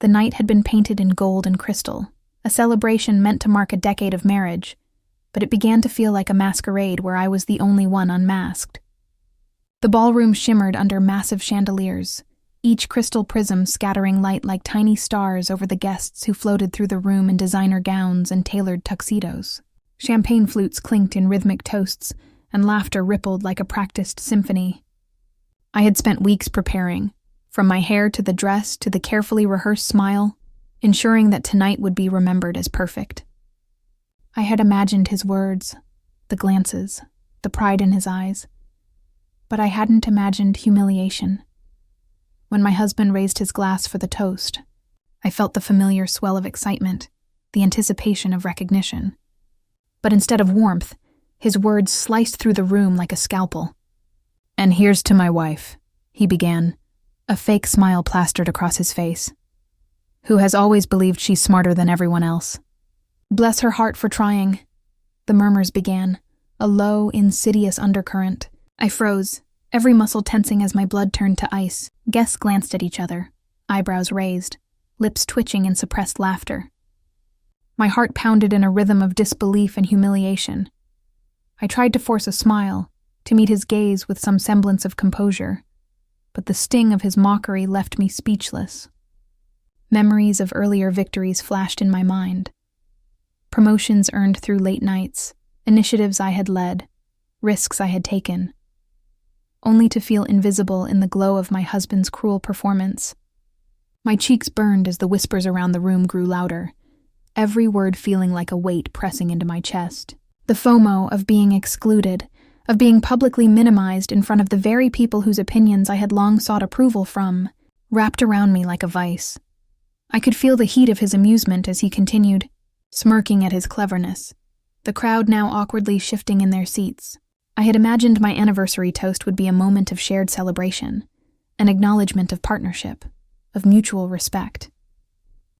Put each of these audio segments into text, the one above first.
The night had been painted in gold and crystal, a celebration meant to mark a decade of marriage, but it began to feel like a masquerade where I was the only one unmasked. The ballroom shimmered under massive chandeliers, each crystal prism scattering light like tiny stars over the guests who floated through the room in designer gowns and tailored tuxedos. Champagne flutes clinked in rhythmic toasts, and laughter rippled like a practiced symphony. I had spent weeks preparing, from my hair to the dress to the carefully rehearsed smile, ensuring that tonight would be remembered as perfect. I had imagined his words, the glances, the pride in his eyes, but I hadn't imagined humiliation. When my husband raised his glass for the toast, I felt the familiar swell of excitement, the anticipation of recognition. But instead of warmth, his words sliced through the room like a scalpel. "And here's to my wife," he began, a fake smile plastered across his face, "who has always believed she's smarter than everyone else." "Bless her heart for trying," the murmurs began, a low, insidious undercurrent. I froze, every muscle tensing as my blood turned to ice. Guests glanced at each other, eyebrows raised, lips twitching in suppressed laughter. My heart pounded in a rhythm of disbelief and humiliation. I tried to force a smile, to meet his gaze with some semblance of composure, but the sting of his mockery left me speechless. Memories of earlier victories flashed in my mind. Promotions earned through late nights, initiatives I had led, risks I had taken, only to feel invisible in the glow of my husband's cruel performance. My cheeks burned as the whispers around the room grew louder, every word feeling like a weight pressing into my chest. The FOMO of being excluded, of being publicly minimized in front of the very people whose opinions I had long sought approval from, wrapped around me like a vice. I could feel the heat of his amusement as he continued, smirking at his cleverness, the crowd now awkwardly shifting in their seats. I had imagined my anniversary toast would be a moment of shared celebration, an acknowledgement of partnership, of mutual respect.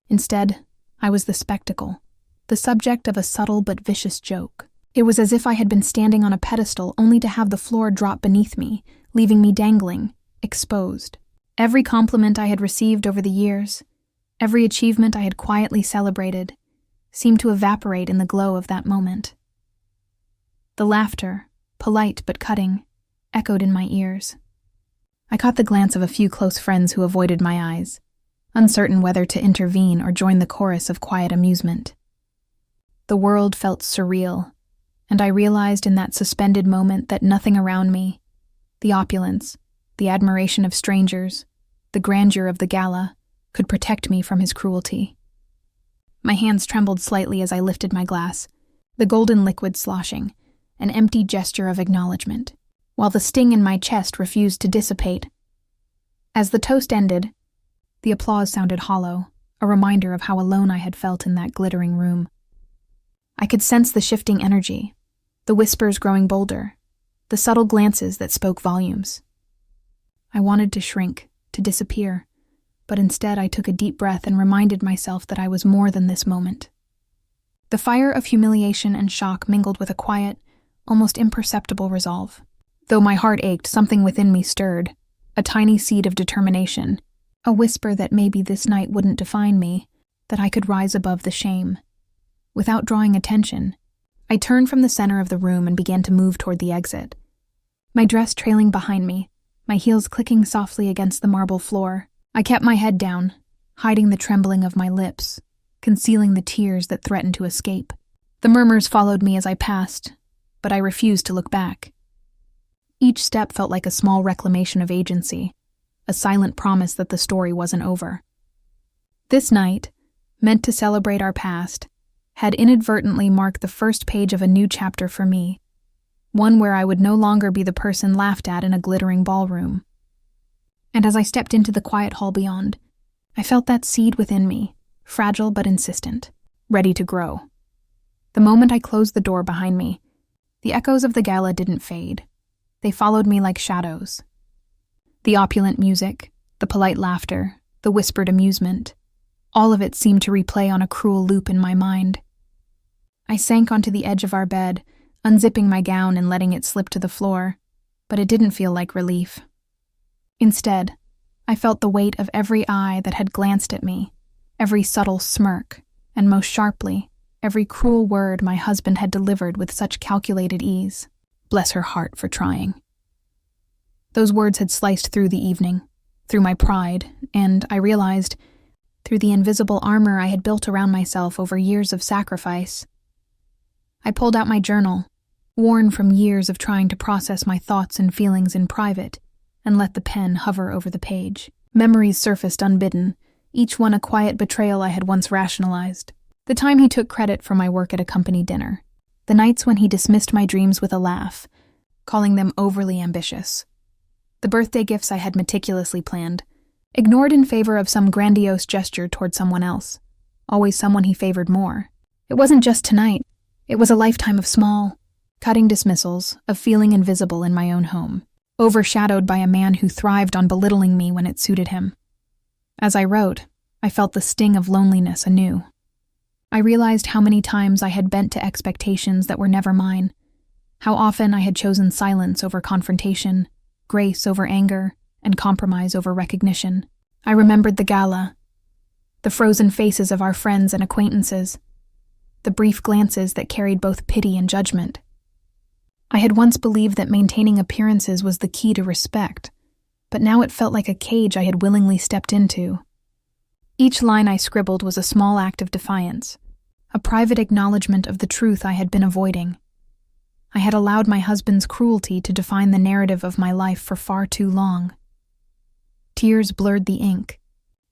Instead, I was the spectacle, the subject of a subtle but vicious joke. It was as if I had been standing on a pedestal only to have the floor drop beneath me, leaving me dangling, exposed. Every compliment I had received over the years, every achievement I had quietly celebrated, seemed to evaporate in the glow of that moment. The laughter, polite but cutting, echoed in my ears. I caught the glance of a few close friends who avoided my eyes, uncertain whether to intervene or join the chorus of quiet amusement. The world felt surreal, and I realized in that suspended moment that nothing around me, the opulence, the admiration of strangers, the grandeur of the gala, could protect me from his cruelty. My hands trembled slightly as I lifted my glass, the golden liquid sloshing, an empty gesture of acknowledgement, while the sting in my chest refused to dissipate. As the toast ended, the applause sounded hollow, a reminder of how alone I had felt in that glittering room. I could sense the shifting energy, the whispers growing bolder, the subtle glances that spoke volumes. I wanted to shrink, to disappear, but instead I took a deep breath and reminded myself that I was more than this moment. The fire of humiliation and shock mingled with a quiet, almost imperceptible resolve. Though my heart ached, something within me stirred, a tiny seed of determination, a whisper that maybe this night wouldn't define me, that I could rise above the shame. Without drawing attention, I turned from the center of the room and began to move toward the exit. My dress trailing behind me, my heels clicking softly against the marble floor. I kept my head down, hiding the trembling of my lips, concealing the tears that threatened to escape. The murmurs followed me as I passed, but I refused to look back. Each step felt like a small reclamation of agency, a silent promise that the story wasn't over. This night, meant to celebrate our past, had inadvertently marked the first page of a new chapter for me, one where I would no longer be the person laughed at in a glittering ballroom. And as I stepped into the quiet hall beyond, I felt that seed within me, fragile but insistent, ready to grow. The moment I closed the door behind me, the echoes of the gala didn't fade. They followed me like shadows. The opulent music, the polite laughter, the whispered amusement, all of it seemed to replay on a cruel loop in my mind. I sank onto the edge of our bed, unzipping my gown and letting it slip to the floor, but it didn't feel like relief. Instead, I felt the weight of every eye that had glanced at me, every subtle smirk, and most sharply, every cruel word my husband had delivered with such calculated ease. Bless her heart for trying. Those words had sliced through the evening, through my pride, and, I realized, through the invisible armor I had built around myself over years of sacrifice. I pulled out my journal, worn from years of trying to process my thoughts and feelings in private, and let the pen hover over the page. Memories surfaced unbidden, each one a quiet betrayal I had once rationalized. The time he took credit for my work at a company dinner. The nights when he dismissed my dreams with a laugh, calling them overly ambitious. The birthday gifts I had meticulously planned, ignored in favor of some grandiose gesture toward someone else, always someone he favored more. It wasn't just tonight. It was a lifetime of small, cutting dismissals, of feeling invisible in my own home, overshadowed by a man who thrived on belittling me when it suited him. As I wrote, I felt the sting of loneliness anew. I realized how many times I had bent to expectations that were never mine, how often I had chosen silence over confrontation, grace over anger, and compromise over recognition. I remembered the gala, the frozen faces of our friends and acquaintances, the brief glances that carried both pity and judgment. I had once believed that maintaining appearances was the key to respect, but now it felt like a cage I had willingly stepped into. Each line I scribbled was a small act of defiance, a private acknowledgement of the truth I had been avoiding. I had allowed my husband's cruelty to define the narrative of my life for far too long. Tears blurred the ink,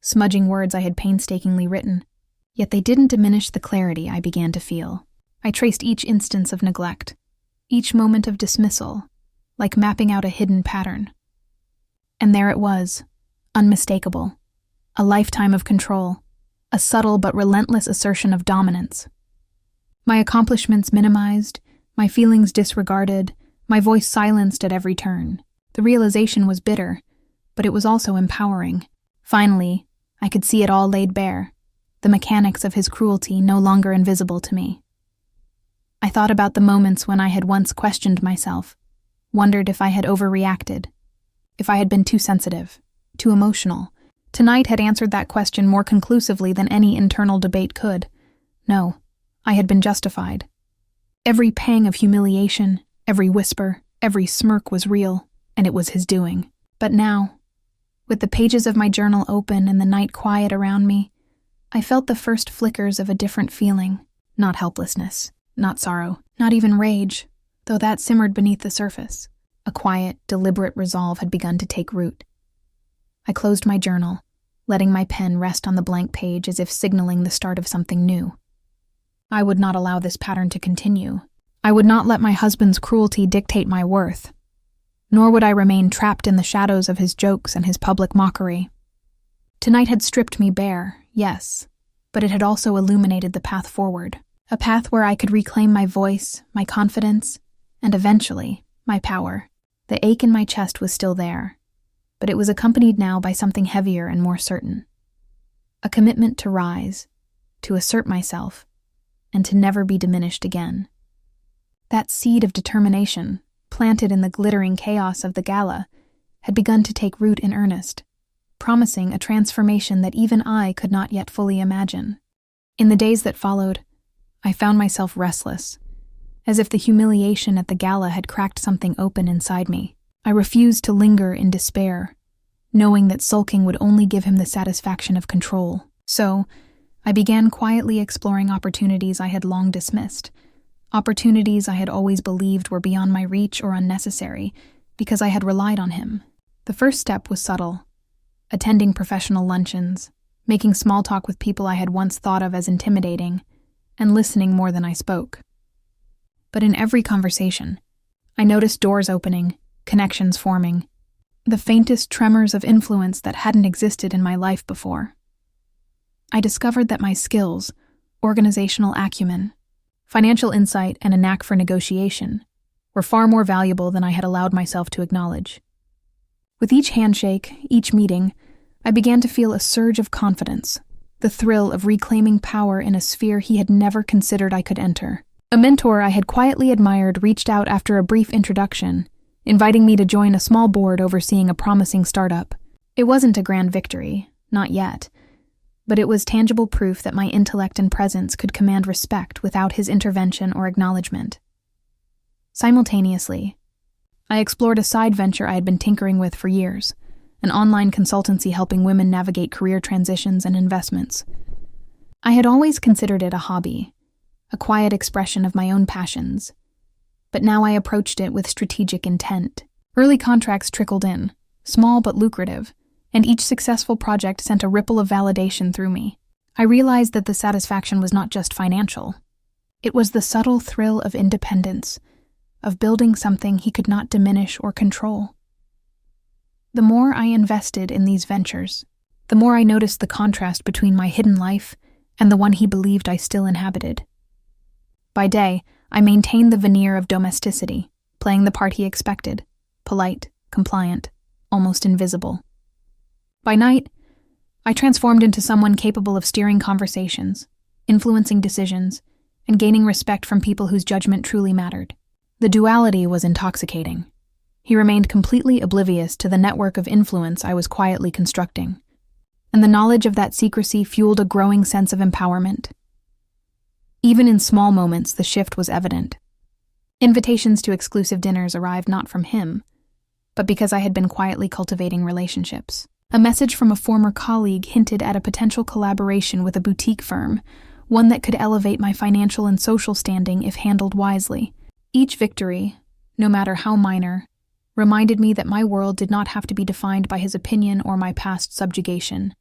smudging words I had painstakingly written, yet they didn't diminish the clarity I began to feel. I traced each instance of neglect, each moment of dismissal, like mapping out a hidden pattern. And there it was, unmistakable, a lifetime of control, a subtle but relentless assertion of dominance. My accomplishments minimized, my feelings disregarded, my voice silenced at every turn. The realization was bitter, but it was also empowering. Finally, I could see it all laid bare, the mechanics of his cruelty no longer invisible to me. I thought about the moments when I had once questioned myself, wondered if I had overreacted, if I had been too sensitive, too emotional. Tonight had answered that question more conclusively than any internal debate could. No, I had been justified. Every pang of humiliation, every whisper, every smirk was real, and it was his doing. But now, with the pages of my journal open and the night quiet around me, I felt the first flickers of a different feeling. Not helplessness, not sorrow, not even rage, though that simmered beneath the surface. A quiet, deliberate resolve had begun to take root. I closed my journal, letting my pen rest on the blank page as if signaling the start of something new. I would not allow this pattern to continue. I would not let my husband's cruelty dictate my worth, nor would I remain trapped in the shadows of his jokes and his public mockery. Tonight had stripped me bare, yes, but it had also illuminated the path forward, a path where I could reclaim my voice, my confidence, and eventually, my power. The ache in my chest was still there, but it was accompanied now by something heavier and more certain. A commitment to rise, to assert myself, and to never be diminished again. That seed of determination, planted in the glittering chaos of the gala, had begun to take root in earnest, promising a transformation that even I could not yet fully imagine. In the days that followed, I found myself restless, as if the humiliation at the gala had cracked something open inside me. I refused to linger in despair, knowing that sulking would only give him the satisfaction of control. So, I began quietly exploring opportunities I had long dismissed, opportunities I had always believed were beyond my reach or unnecessary, because I had relied on him. The first step was subtle, attending professional luncheons, making small talk with people I had once thought of as intimidating, and listening more than I spoke. But in every conversation, I noticed doors opening, connections forming, the faintest tremors of influence that hadn't existed in my life before. I discovered that my skills, organizational acumen, financial insight, and a knack for negotiation were far more valuable than I had allowed myself to acknowledge. With each handshake, each meeting, I began to feel a surge of confidence, the thrill of reclaiming power in a sphere he had never considered I could enter. A mentor I had quietly admired reached out after a brief introduction, inviting me to join a small board overseeing a promising startup. It wasn't a grand victory, not yet, but it was tangible proof that my intellect and presence could command respect without his intervention or acknowledgement. Simultaneously, I explored a side venture I had been tinkering with for years, an online consultancy helping women navigate career transitions and investments. I had always considered it a hobby, a quiet expression of my own passions, but now I approached it with strategic intent. Early contracts trickled in, small but lucrative, and each successful project sent a ripple of validation through me. I realized that the satisfaction was not just financial. It was the subtle thrill of independence, of building something he could not diminish or control. The more I invested in these ventures, the more I noticed the contrast between my hidden life and the one he believed I still inhabited. By day, I maintained the veneer of domesticity, playing the part he expected, polite, compliant, almost invisible. By night, I transformed into someone capable of steering conversations, influencing decisions, and gaining respect from people whose judgment truly mattered. The duality was intoxicating. He remained completely oblivious to the network of influence I was quietly constructing, and the knowledge of that secrecy fueled a growing sense of empowerment. Even in small moments, the shift was evident. Invitations to exclusive dinners arrived not from him, but because I had been quietly cultivating relationships. A message from a former colleague hinted at a potential collaboration with a boutique firm, one that could elevate my financial and social standing if handled wisely. Each victory, no matter how minor, reminded me that my world did not have to be defined by his opinion or my past subjugation.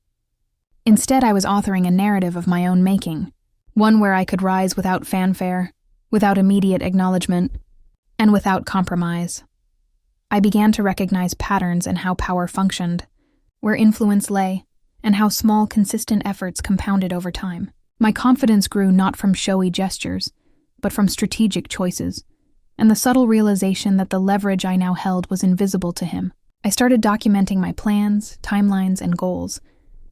Instead, I was authoring a narrative of my own making, one where I could rise without fanfare, without immediate acknowledgement, and without compromise. I began to recognize patterns in how power functioned, where influence lay, and how small, consistent efforts compounded over time. My confidence grew not from showy gestures, but from strategic choices, and the subtle realization that the leverage I now held was invisible to him. I started documenting my plans, timelines, and goals,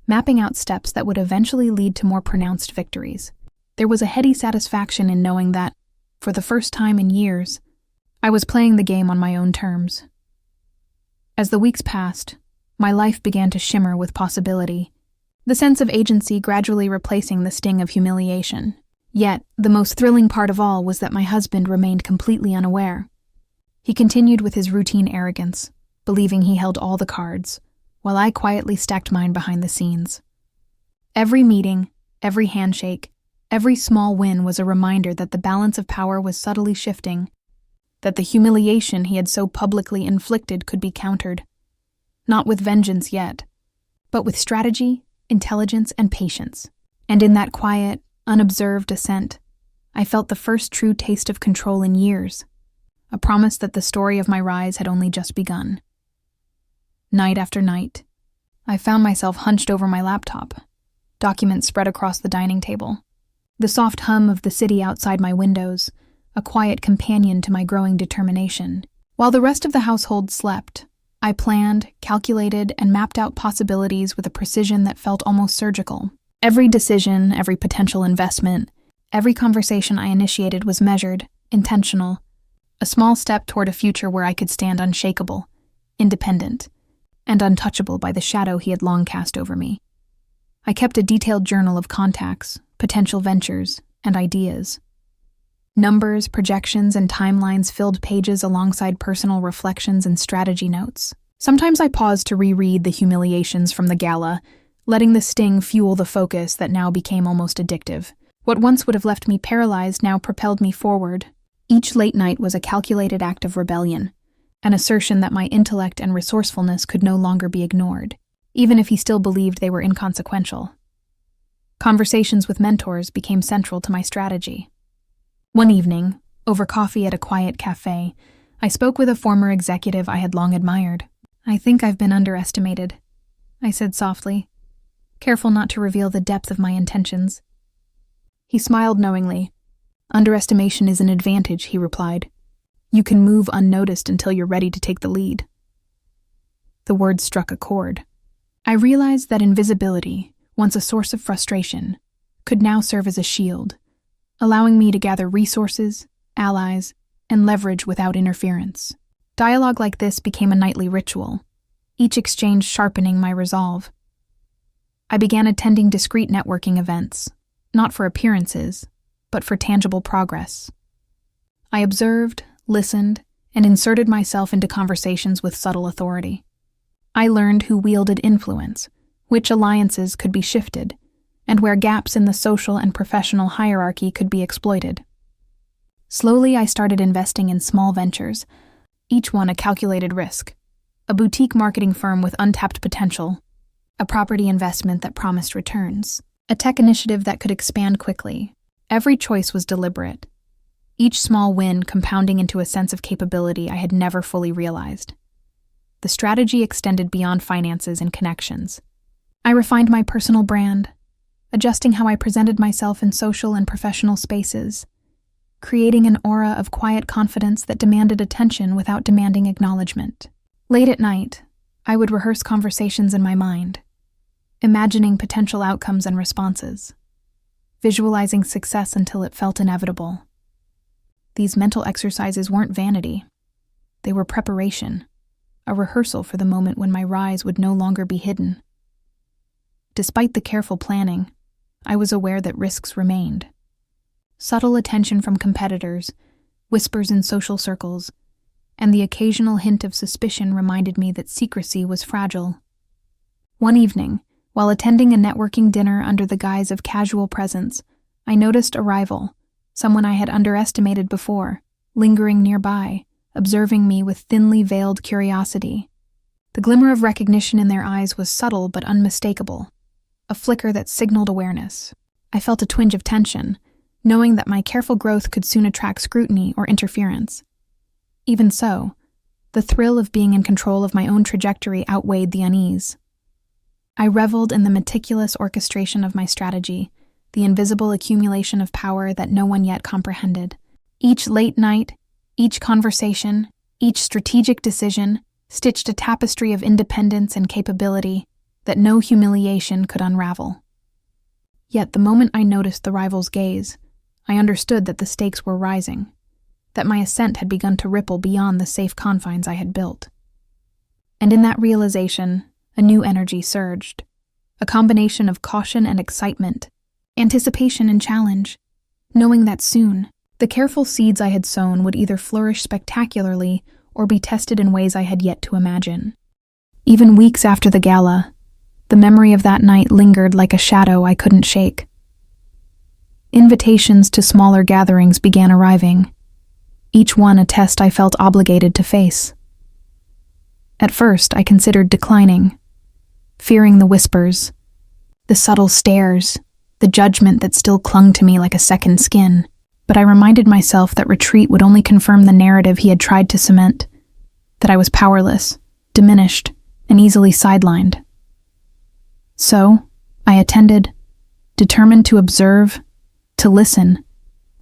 mapping out steps that would eventually lead to more pronounced victories. There was a heady satisfaction in knowing that, for the first time in years, I was playing the game on my own terms. As the weeks passed, my life began to shimmer with possibility, the sense of agency gradually replacing the sting of humiliation. Yet, the most thrilling part of all was that my husband remained completely unaware. He continued with his routine arrogance, believing he held all the cards, while I quietly stacked mine behind the scenes. Every meeting, every handshake, every small win was a reminder that the balance of power was subtly shifting, that the humiliation he had so publicly inflicted could be countered. Not with vengeance yet, but with strategy, intelligence, and patience. And in that quiet, unobserved ascent, I felt the first true taste of control in years, a promise that the story of my rise had only just begun. Night after night, I found myself hunched over my laptop, documents spread across the dining table. The soft hum of the city outside my windows, a quiet companion to my growing determination. While the rest of the household slept, I planned, calculated, and mapped out possibilities with a precision that felt almost surgical. Every decision, every potential investment, every conversation I initiated was measured, intentional, a small step toward a future where I could stand unshakable, independent, and untouchable by the shadow he had long cast over me. I kept a detailed journal of contacts, potential ventures, and ideas. Numbers, projections, and timelines filled pages alongside personal reflections and strategy notes. Sometimes I paused to reread the humiliations from the Gala, letting the sting fuel the focus that now became almost addictive. What once would have left me paralyzed now propelled me forward. Each late night was a calculated act of rebellion, an assertion that my intellect and resourcefulness could no longer be ignored, even if he still believed they were inconsequential. Conversations with mentors became central to my strategy. One evening, over coffee at a quiet cafe, I spoke with a former executive I had long admired. "I think I've been underestimated," I said softly, careful not to reveal the depth of my intentions. He smiled knowingly. "Underestimation is an advantage," he replied. "You can move unnoticed until you're ready to take the lead." The words struck a chord. I realized that invisibility, once a source of frustration, could now serve as a shield, allowing me to gather resources, allies, and leverage without interference. Dialogue like this became a nightly ritual, each exchange sharpening my resolve. I began attending discreet networking events, not for appearances, but for tangible progress. I observed, listened, and inserted myself into conversations with subtle authority. I learned who wielded influence, which alliances could be shifted, and where gaps in the social and professional hierarchy could be exploited. Slowly, I started investing in small ventures, each one a calculated risk: a boutique marketing firm with untapped potential, a property investment that promised returns, a tech initiative that could expand quickly. Every choice was deliberate, each small win compounding into a sense of capability I had never fully realized. The strategy extended beyond finances and connections. I refined my personal brand, adjusting how I presented myself in social and professional spaces, creating an aura of quiet confidence that demanded attention without demanding acknowledgement. Late at night, I would rehearse conversations in my mind, imagining potential outcomes and responses, visualizing success until it felt inevitable. These mental exercises weren't vanity. They were preparation, a rehearsal for the moment when my rise would no longer be hidden. Despite the careful planning, I was aware that risks remained. Subtle attention from competitors, whispers in social circles, and the occasional hint of suspicion reminded me that secrecy was fragile. One evening, while attending a networking dinner under the guise of casual presence, I noticed a rival, someone I had underestimated before, lingering nearby, observing me with thinly veiled curiosity. The glimmer of recognition in their eyes was subtle but unmistakable, a flicker that signaled awareness. I felt a twinge of tension, knowing that my careful growth could soon attract scrutiny or interference. Even so, the thrill of being in control of my own trajectory outweighed the unease. I reveled in the meticulous orchestration of my strategy, the invisible accumulation of power that no one yet comprehended. Each late night, each conversation, each strategic decision stitched a tapestry of independence and capability that no humiliation could unravel. Yet the moment I noticed the rival's gaze, I understood that the stakes were rising, that my ascent had begun to ripple beyond the safe confines I had built. And in that realization, a new energy surged, a combination of caution and excitement, anticipation and challenge, knowing that soon, the careful seeds I had sown would either flourish spectacularly or be tested in ways I had yet to imagine. Even weeks after the gala, the memory of that night lingered like a shadow I couldn't shake. Invitations to smaller gatherings began arriving, each one a test I felt obligated to face. At first, I considered declining, fearing the whispers, the subtle stares, the judgment that still clung to me like a second skin. But I reminded myself that retreat would only confirm the narrative he had tried to cement, that I was powerless, diminished, and easily sidelined. So, I attended, determined to observe, to listen,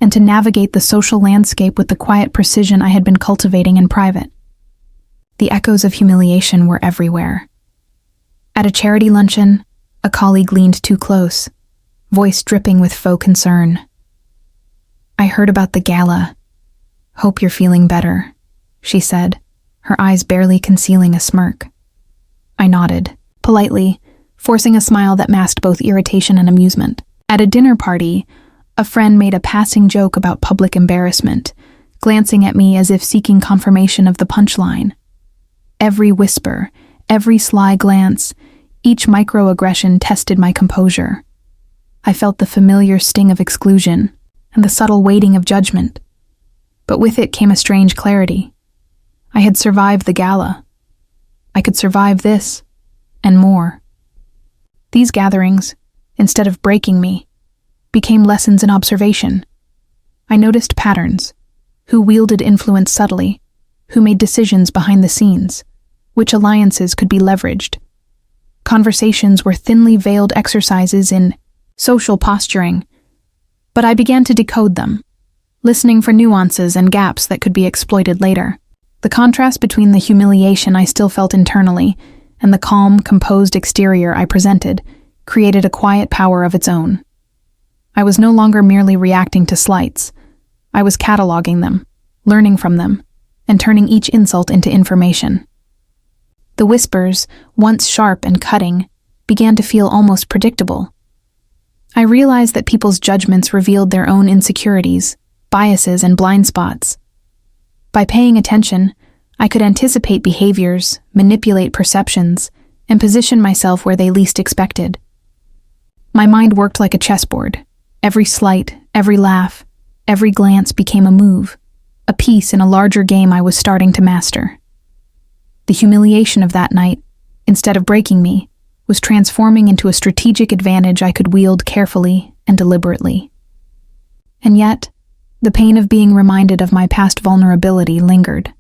and to navigate the social landscape with the quiet precision I had been cultivating in private. The echoes of humiliation were everywhere. At a charity luncheon, a colleague leaned too close, voice dripping with faux concern. "I heard about the gala. Hope you're feeling better," she said, her eyes barely concealing a smirk. I nodded, politely, forcing a smile that masked both irritation and amusement. At a dinner party, a friend made a passing joke about public embarrassment, glancing at me as if seeking confirmation of the punchline. Every whisper, every sly glance, each microaggression tested my composure. I felt the familiar sting of exclusion and the subtle weighting of judgment. But with it came a strange clarity. I had survived the gala. I could survive this, and more. These gatherings, instead of breaking me, became lessons in observation. I noticed patterns, who wielded influence subtly, who made decisions behind the scenes, which alliances could be leveraged. Conversations were thinly veiled exercises in social posturing, but I began to decode them, listening for nuances and gaps that could be exploited later. The contrast between the humiliation I still felt internally and the calm, composed exterior I presented created a quiet power of its own. I was no longer merely reacting to slights. I was cataloging them, learning from them, and turning each insult into information. The whispers, once sharp and cutting, began to feel almost predictable. I realized that people's judgments revealed their own insecurities, biases, and blind spots. By paying attention, I could anticipate behaviors, manipulate perceptions, and position myself where they least expected. My mind worked like a chessboard. Every slight, every laugh, every glance became a move, a piece in a larger game I was starting to master. The humiliation of that night, instead of breaking me, was transforming into a strategic advantage I could wield carefully and deliberately. And yet, the pain of being reminded of my past vulnerability lingered.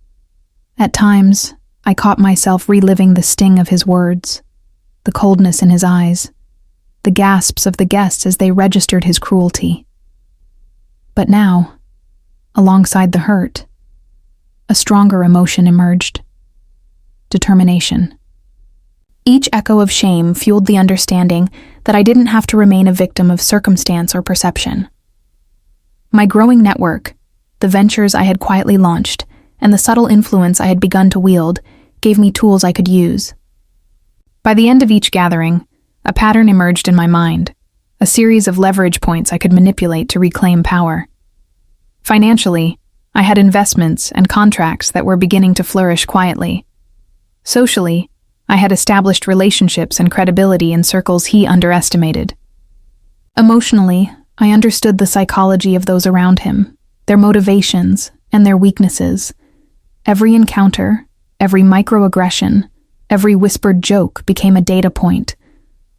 At times, I caught myself reliving the sting of his words, the coldness in his eyes, the gasps of the guests as they registered his cruelty. But now, alongside the hurt, a stronger emotion emerged: determination. Each echo of shame fueled the understanding that I didn't have to remain a victim of circumstance or perception. My growing network, the ventures I had quietly launched, and the subtle influence I had begun to wield gave me tools I could use. By the end of each gathering, a pattern emerged in my mind, a series of leverage points I could manipulate to reclaim power. Financially, I had investments and contracts that were beginning to flourish quietly. Socially, I had established relationships and credibility in circles he underestimated. Emotionally, I understood the psychology of those around him, their motivations, and their weaknesses. Every encounter, every microaggression, every whispered joke became a data point,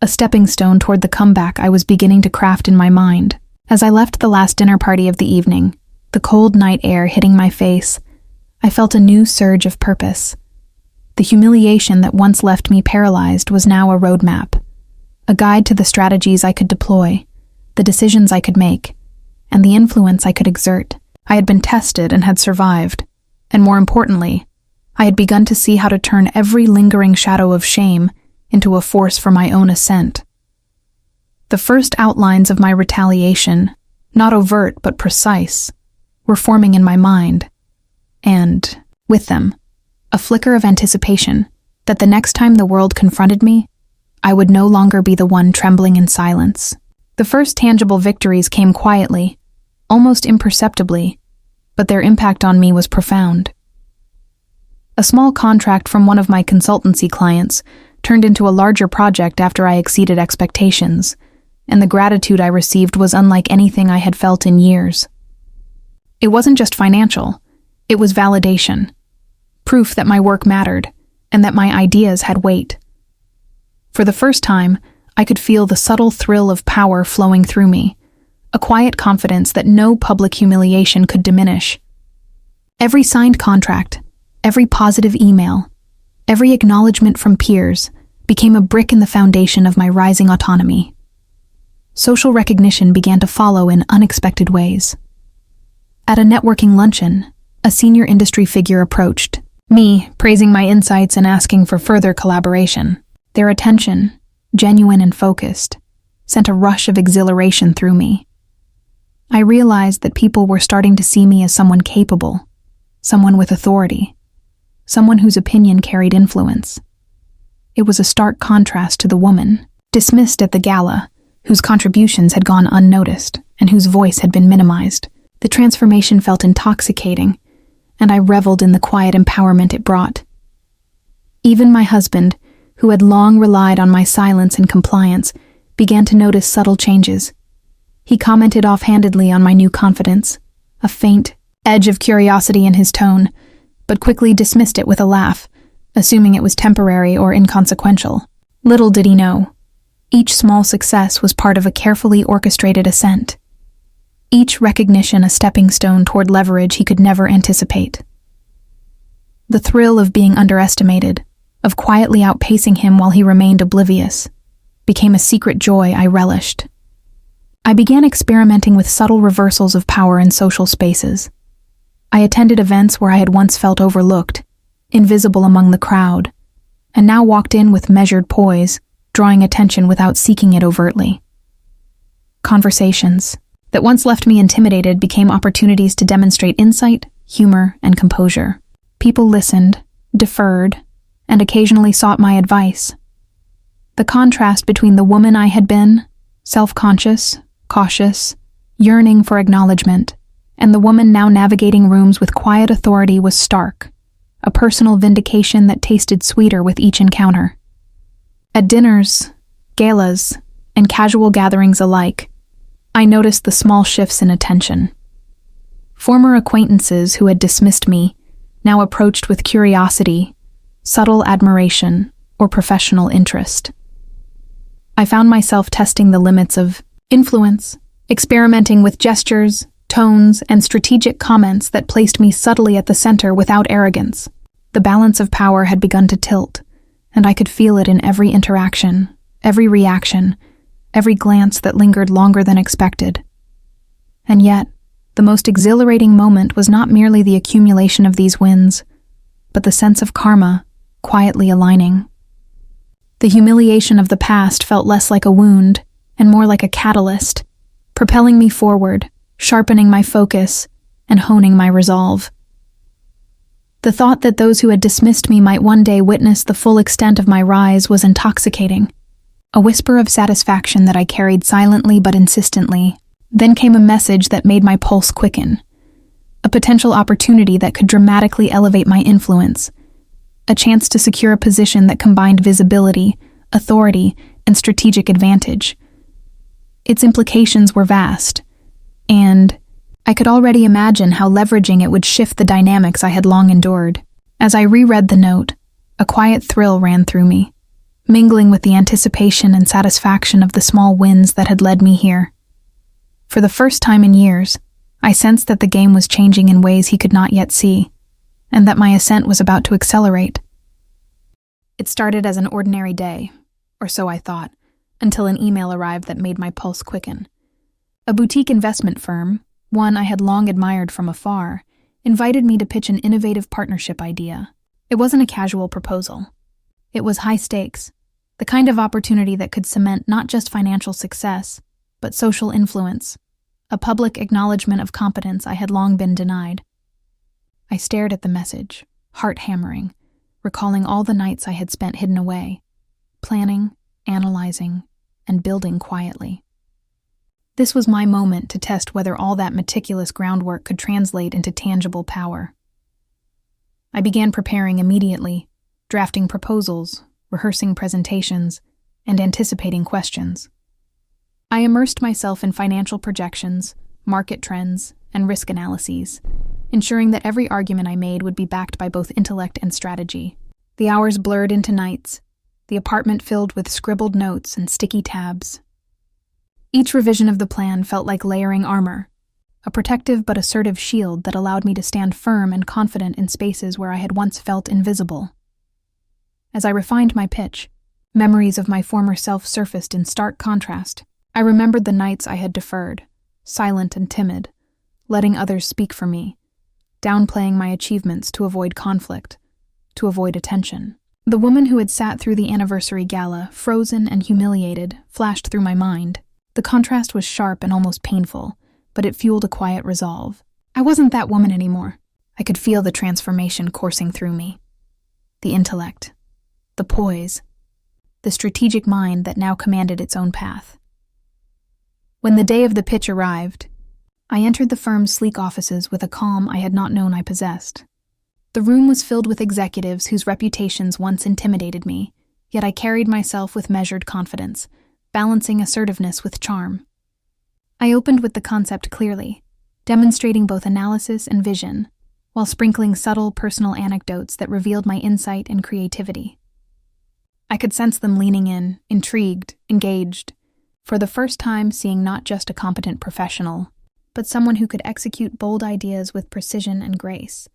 a stepping stone toward the comeback I was beginning to craft in my mind. As I left the last dinner party of the evening, the cold night air hitting my face, I felt a new surge of purpose. The humiliation that once left me paralyzed was now a roadmap, a guide to the strategies I could deploy, the decisions I could make, and the influence I could exert. I had been tested and had survived, and more importantly, I had begun to see how to turn every lingering shadow of shame into a force for my own ascent. The first outlines of my retaliation, not overt but precise, were forming in my mind, and, with them, a flicker of anticipation that the next time the world confronted me, I would no longer be the one trembling in silence. The first tangible victories came quietly, almost imperceptibly, but their impact on me was profound. A small contract from one of my consultancy clients turned into a larger project after I exceeded expectations, and the gratitude I received was unlike anything I had felt in years. It wasn't just financial, it was validation. Proof that my work mattered, and that my ideas had weight. For the first time, I could feel the subtle thrill of power flowing through me, a quiet confidence that no public humiliation could diminish. Every signed contract, every positive email, every acknowledgement from peers became a brick in the foundation of my rising autonomy. Social recognition began to follow in unexpected ways. At a networking luncheon, a senior industry figure approached me, praising my insights and asking for further collaboration. Their attention, genuine and focused, sent a rush of exhilaration through me. I realized that people were starting to see me as someone capable, someone with authority, someone whose opinion carried influence. It was a stark contrast to the woman, dismissed at the gala, whose contributions had gone unnoticed and whose voice had been minimized. The transformation felt intoxicating, and I reveled in the quiet empowerment it brought. Even my husband, who had long relied on my silence and compliance, began to notice subtle changes. He commented offhandedly on my new confidence, a faint edge of curiosity in his tone, but quickly dismissed it with a laugh, assuming it was temporary or inconsequential. Little did he know, each small success was part of a carefully orchestrated ascent. Each recognition a stepping stone toward leverage he could never anticipate. The thrill of being underestimated, of quietly outpacing him while he remained oblivious, became a secret joy I relished. I began experimenting with subtle reversals of power in social spaces. I attended events where I had once felt overlooked, invisible among the crowd, and now walked in with measured poise, drawing attention without seeking it overtly. Conversations that once left me intimidated became opportunities to demonstrate insight, humor, and composure. People listened, deferred, and occasionally sought my advice. The contrast between the woman I had been, self-conscious, cautious, yearning for acknowledgement, and the woman now navigating rooms with quiet authority was stark, a personal vindication that tasted sweeter with each encounter. At dinners, galas, and casual gatherings alike, I noticed the small shifts in attention. Former acquaintances who had dismissed me now approached with curiosity, subtle admiration, or professional interest. I found myself testing the limits of influence, experimenting with gestures, tones, and strategic comments that placed me subtly at the center without arrogance. The balance of power had begun to tilt, and I could feel it in every interaction, every reaction, every glance that lingered longer than expected. And yet, the most exhilarating moment was not merely the accumulation of these wins, but the sense of karma quietly aligning. The humiliation of the past felt less like a wound and more like a catalyst, propelling me forward, sharpening my focus, and honing my resolve. The thought that those who had dismissed me might one day witness the full extent of my rise was intoxicating, a whisper of satisfaction that I carried silently but insistently. Then came a message that made my pulse quicken, a potential opportunity that could dramatically elevate my influence, a chance to secure a position that combined visibility, authority, and strategic advantage. Its implications were vast, and I could already imagine how leveraging it would shift the dynamics I had long endured. As I reread the note, a quiet thrill ran through me, mingling with the anticipation and satisfaction of the small wins that had led me here. For the first time in years, I sensed that the game was changing in ways he could not yet see, and that my ascent was about to accelerate. It started as an ordinary day, or so I thought, until an email arrived that made my pulse quicken. A boutique investment firm, one I had long admired from afar, invited me to pitch an innovative partnership idea. It wasn't a casual proposal. It was high stakes, the kind of opportunity that could cement not just financial success, but social influence, a public acknowledgement of competence I had long been denied. I stared at the message, heart hammering, recalling all the nights I had spent hidden away, planning, analyzing, and building quietly. This was my moment to test whether all that meticulous groundwork could translate into tangible power. I began preparing immediately, drafting proposals, rehearsing presentations, and anticipating questions. I immersed myself in financial projections, market trends, and risk analyses, ensuring that every argument I made would be backed by both intellect and strategy. The hours blurred into nights, the apartment filled with scribbled notes and sticky tabs. Each revision of the plan felt like layering armor, a protective but assertive shield that allowed me to stand firm and confident in spaces where I had once felt invisible. As I refined my pitch, memories of my former self surfaced in stark contrast. I remembered the nights I had deferred, silent and timid, letting others speak for me, downplaying my achievements to avoid conflict, to avoid attention. The woman who had sat through the anniversary gala, frozen and humiliated, flashed through my mind. The contrast was sharp and almost painful, but it fueled a quiet resolve. I wasn't that woman anymore. I could feel the transformation coursing through me. The intellect, the poise, the strategic mind that now commanded its own path. When the day of the pitch arrived, I entered the firm's sleek offices with a calm I had not known I possessed. The room was filled with executives whose reputations once intimidated me, yet I carried myself with measured confidence, balancing assertiveness with charm. I opened with the concept clearly, demonstrating both analysis and vision, while sprinkling subtle personal anecdotes that revealed my insight and creativity. I could sense them leaning in, intrigued, engaged, for the first time seeing not just a competent professional, but someone who could execute bold ideas with precision and grace.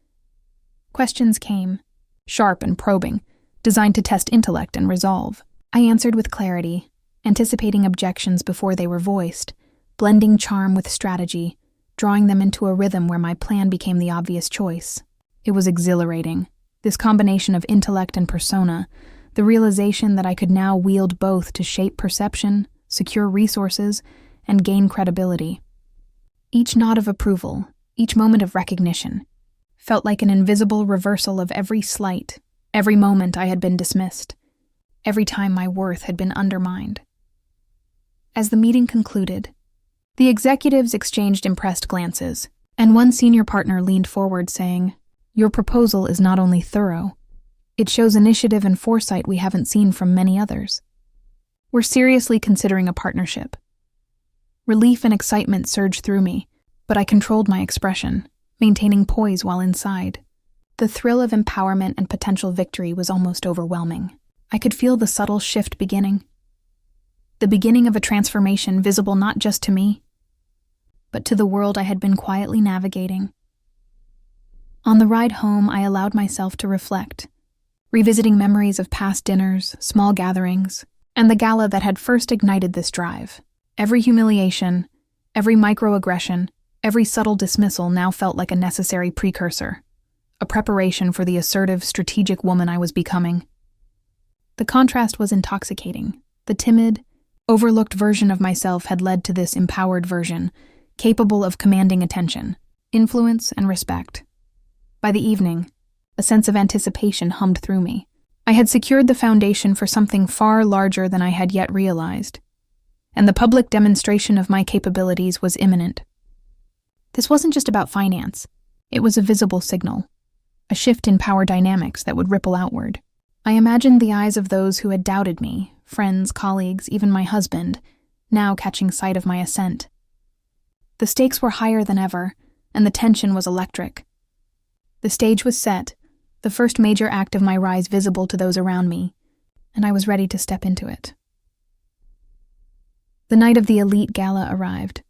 Questions came, sharp and probing, designed to test intellect and resolve. I answered with clarity, anticipating objections before they were voiced, blending charm with strategy, drawing them into a rhythm where my plan became the obvious choice. It was exhilarating, this combination of intellect and persona, the realization that I could now wield both to shape perception, secure resources, and gain credibility. Each nod of approval, each moment of recognition, felt like an invisible reversal of every slight, every moment I had been dismissed. every time my worth had been undermined. As the meeting concluded, the executives exchanged impressed glances, and one senior partner leaned forward saying, "Your proposal is not only thorough, it shows initiative and foresight we haven't seen from many others. We're seriously considering a partnership." Relief and excitement surged through me, but I controlled my expression, maintaining poise while inside. The thrill of empowerment and potential victory was almost overwhelming. I could feel the subtle shift beginning. The beginning of a transformation visible not just to me, but to the world I had been quietly navigating. On the ride home, I allowed myself to reflect, revisiting memories of past dinners, small gatherings, and the gala that had first ignited this drive. Every humiliation, every microaggression, every subtle dismissal now felt like a necessary precursor, a preparation for the assertive, strategic woman I was becoming. The contrast was intoxicating. The timid, overlooked version of myself had led to this empowered version, capable of commanding attention, influence, and respect. By the evening, a sense of anticipation hummed through me. I had secured the foundation for something far larger than I had yet realized, and the public demonstration of my capabilities was imminent. This wasn't just about finance. It was a visible signal, a shift in power dynamics that would ripple outward. I imagined the eyes of those who had doubted me, friends, colleagues, even my husband, now catching sight of my ascent. The stakes were higher than ever, and the tension was electric. The stage was set, the first major act of my rise visible to those around me, and I was ready to step into it. The night of the elite gala arrived,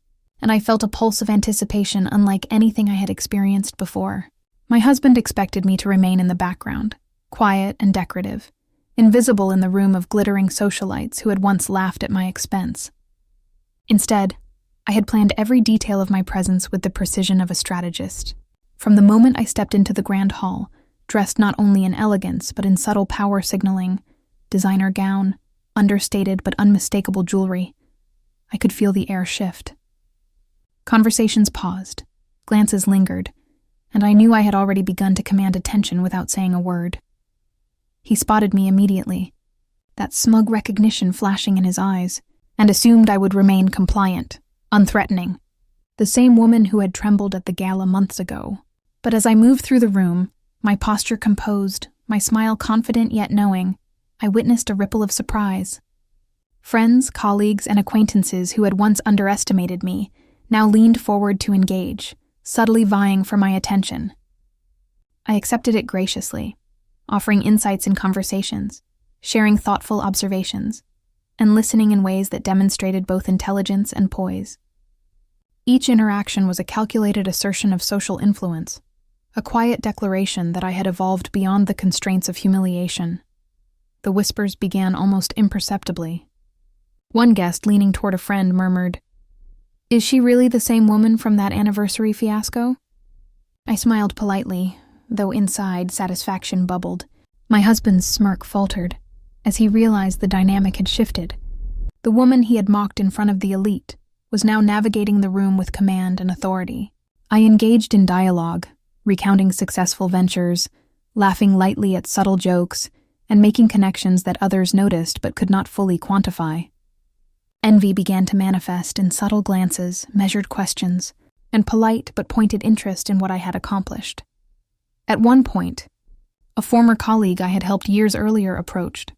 and I felt a pulse of anticipation unlike anything I had experienced before. My husband expected me to remain in the background, quiet and decorative, invisible in the room of glittering socialites who had once laughed at my expense. Instead, I had planned every detail of my presence with the precision of a strategist. From the moment I stepped into the grand hall, dressed not only in elegance but in subtle power signaling, designer gown, understated but unmistakable jewelry, I could feel the air shift. Conversations paused, glances lingered, and I knew I had already begun to command attention without saying a word. He spotted me immediately, that smug recognition flashing in his eyes, and assumed I would remain compliant, unthreatening, the same woman who had trembled at the gala months ago. But as I moved through the room, my posture composed, my smile confident yet knowing, I witnessed a ripple of surprise. Friends, colleagues, and acquaintances who had once underestimated me now leaned forward to engage, subtly vying for my attention. I accepted it graciously, offering insights in conversations, sharing thoughtful observations, and listening in ways that demonstrated both intelligence and poise. Each interaction was a calculated assertion of social influence, a quiet declaration that I had evolved beyond the constraints of humiliation. The whispers began almost imperceptibly. One guest, leaning toward a friend, murmured, "Is she really the same woman from that anniversary fiasco?" I smiled politely, though inside satisfaction bubbled. My husband's smirk faltered, as he realized the dynamic had shifted. The woman he had mocked in front of the elite was now navigating the room with command and authority. I engaged in dialogue, recounting successful ventures, laughing lightly at subtle jokes, and making connections that others noticed but could not fully quantify. Envy began to manifest in subtle glances, measured questions, and polite but pointed interest in what I had accomplished. At one point, a former colleague I had helped years earlier approached,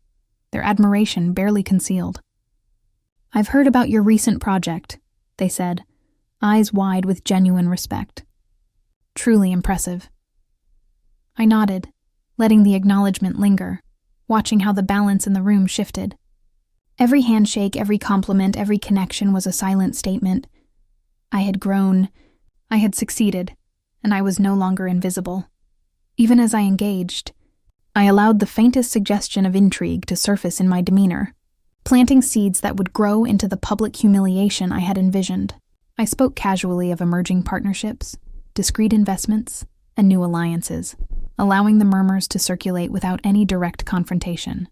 their admiration barely concealed. "I've heard about your recent project," they said, eyes wide with genuine respect. Truly impressive. I nodded, letting the acknowledgement linger, watching how the balance in the room shifted. Every handshake, every compliment, every connection was a silent statement. I had grown, I had succeeded, and I was no longer invisible. Even as I engaged, I allowed the faintest suggestion of intrigue to surface in my demeanor, planting seeds that would grow into the public humiliation I had envisioned. I spoke casually of emerging partnerships, discreet investments, and new alliances, allowing the murmurs to circulate without any direct confrontation.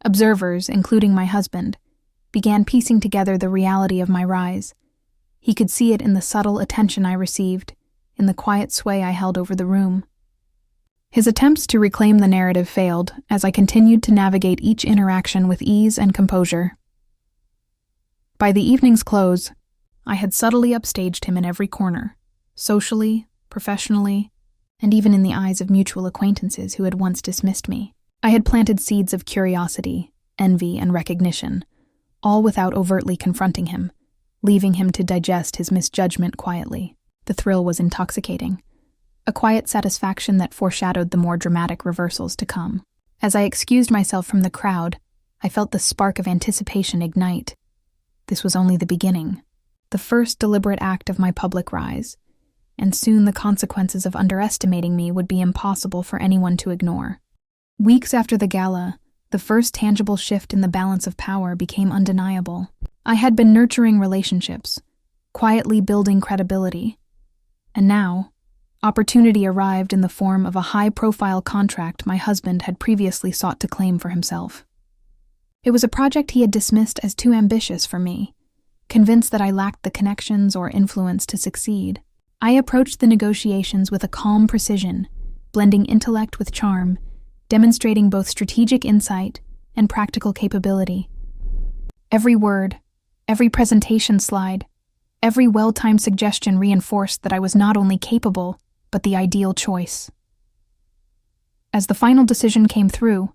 Observers, including my husband, began piecing together the reality of my rise. He could see it in the subtle attention I received, in the quiet sway I held over the room. His attempts to reclaim the narrative failed as I continued to navigate each interaction with ease and composure. By the evening's close, I had subtly upstaged him in every corner, socially, professionally, and even in the eyes of mutual acquaintances who had once dismissed me. I had planted seeds of curiosity, envy, and recognition, all without overtly confronting him, leaving him to digest his misjudgment quietly. The thrill was intoxicating, a quiet satisfaction that foreshadowed the more dramatic reversals to come. As I excused myself from the crowd, I felt the spark of anticipation ignite. This was only the beginning, the first deliberate act of my public rise, and soon the consequences of underestimating me would be impossible for anyone to ignore. Weeks after the gala, the first tangible shift in the balance of power became undeniable. I had been nurturing relationships, quietly building credibility, and now, opportunity arrived in the form of a high-profile contract my husband had previously sought to claim for himself. It was a project he had dismissed as too ambitious for me, convinced that I lacked the connections or influence to succeed. I approached the negotiations with a calm precision, blending intellect with charm, demonstrating both strategic insight and practical capability. Every word, every presentation slide, every well-timed suggestion reinforced that I was not only capable, but the ideal choice. As the final decision came through,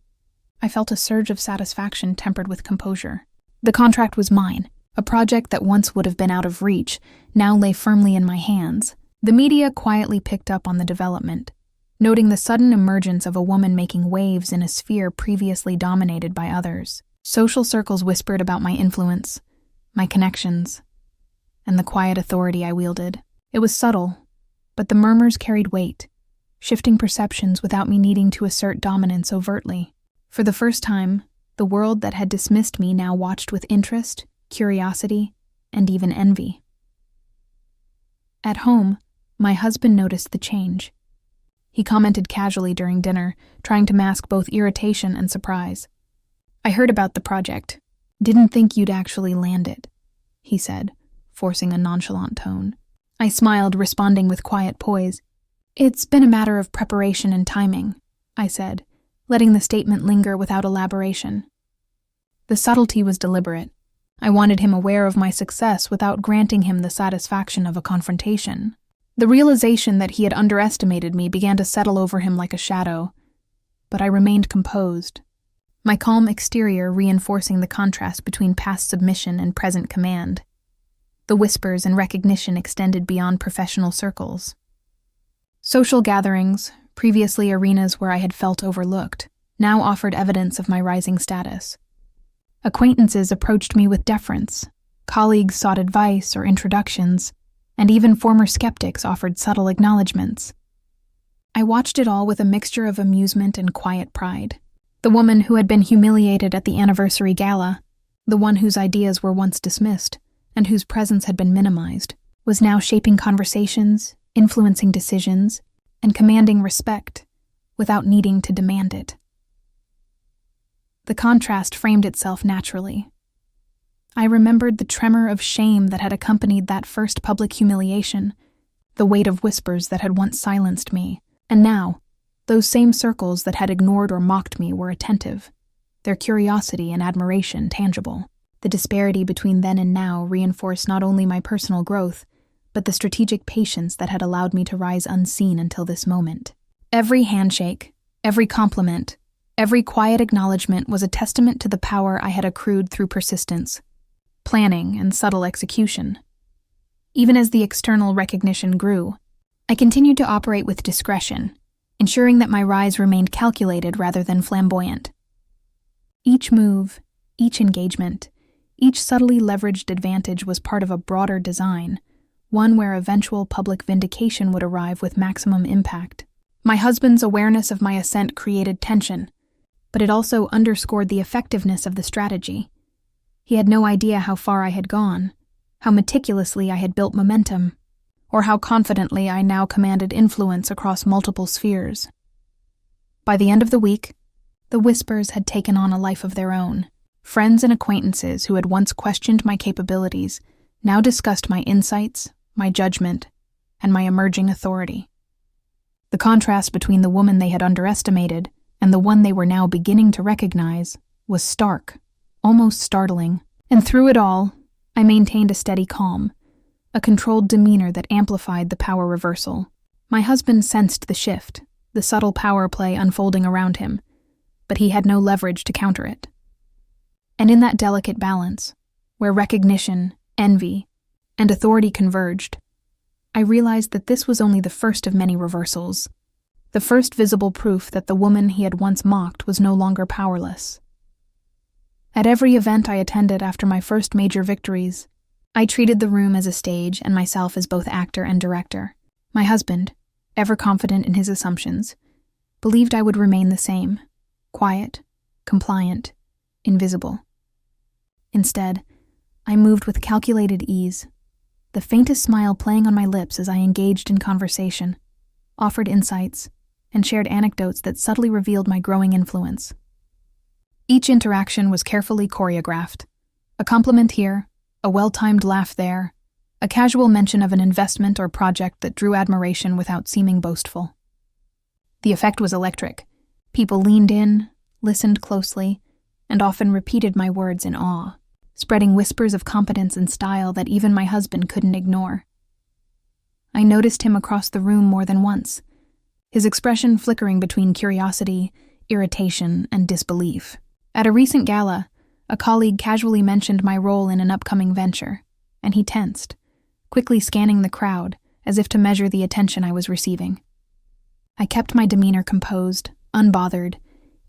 I felt a surge of satisfaction tempered with composure. The contract was mine. A project that once would have been out of reach now lay firmly in my hands. The media quietly picked up on the development, noting the sudden emergence of a woman making waves in a sphere previously dominated by others. Social circles whispered about my influence, my connections, and the quiet authority I wielded. It was subtle, but the murmurs carried weight, shifting perceptions without me needing to assert dominance overtly. For the first time, the world that had dismissed me now watched with interest, curiosity, and even envy. At home, my husband noticed the change. He commented casually during dinner, trying to mask both irritation and surprise. "I heard about the project. Didn't think you'd actually land it," he said, forcing a nonchalant tone. I smiled, responding with quiet poise. "It's been a matter of preparation and timing," I said, letting the statement linger without elaboration. The subtlety was deliberate. I wanted him aware of my success without granting him the satisfaction of a confrontation. The realization that he had underestimated me began to settle over him like a shadow, but I remained composed, my calm exterior reinforcing the contrast between past submission and present command. The whispers and recognition extended beyond professional circles. Social gatherings, previously arenas where I had felt overlooked, now offered evidence of my rising status. Acquaintances approached me with deference, colleagues sought advice or introductions, and even former skeptics offered subtle acknowledgments. I watched it all with a mixture of amusement and quiet pride. The woman who had been humiliated at the anniversary gala, the one whose ideas were once dismissed, and whose presence had been minimized, was now shaping conversations, influencing decisions, and commanding respect without needing to demand it. The contrast framed itself naturally. I remembered the tremor of shame that had accompanied that first public humiliation, the weight of whispers that had once silenced me, and now, those same circles that had ignored or mocked me were attentive, their curiosity and admiration tangible. The disparity between then and now reinforced not only my personal growth, but the strategic patience that had allowed me to rise unseen until this moment. Every handshake, every compliment, every quiet acknowledgement was a testament to the power I had accrued through persistence, planning, and subtle execution. Even as the external recognition grew, I continued to operate with discretion, ensuring that my rise remained calculated rather than flamboyant. Each move, each engagement, each subtly leveraged advantage was part of a broader design, one where eventual public vindication would arrive with maximum impact. My husband's awareness of my ascent created tension, but it also underscored the effectiveness of the strategy. He had no idea how far I had gone, how meticulously I had built momentum, or how confidently I now commanded influence across multiple spheres. By the end of the week, the whispers had taken on a life of their own. Friends and acquaintances who had once questioned my capabilities now discussed my insights, my judgment, and my emerging authority. The contrast between the woman they had underestimated and the one they were now beginning to recognize was stark, almost startling. And through it all, I maintained a steady calm, a controlled demeanor that amplified the power reversal. My husband sensed the shift, the subtle power play unfolding around him, but he had no leverage to counter it. And in that delicate balance, where recognition, envy, and authority converged, I realized that this was only the first of many reversals, the first visible proof that the woman he had once mocked was no longer powerless. At every event I attended after my first major victories, I treated the room as a stage and myself as both actor and director. My husband, ever confident in his assumptions, believed I would remain the same, quiet, compliant, invisible. Instead, I moved with calculated ease, the faintest smile playing on my lips as I engaged in conversation, offered insights, and shared anecdotes that subtly revealed my growing influence. Each interaction was carefully choreographed. A compliment here, a well-timed laugh there, a casual mention of an investment or project that drew admiration without seeming boastful. The effect was electric. People leaned in, listened closely, and often repeated my words in awe, spreading whispers of competence and style that even my husband couldn't ignore. I noticed him across the room more than once, his expression flickering between curiosity, irritation, and disbelief. At a recent gala, a colleague casually mentioned my role in an upcoming venture, and he tensed, quickly scanning the crowd as if to measure the attention I was receiving. I kept my demeanor composed, unbothered,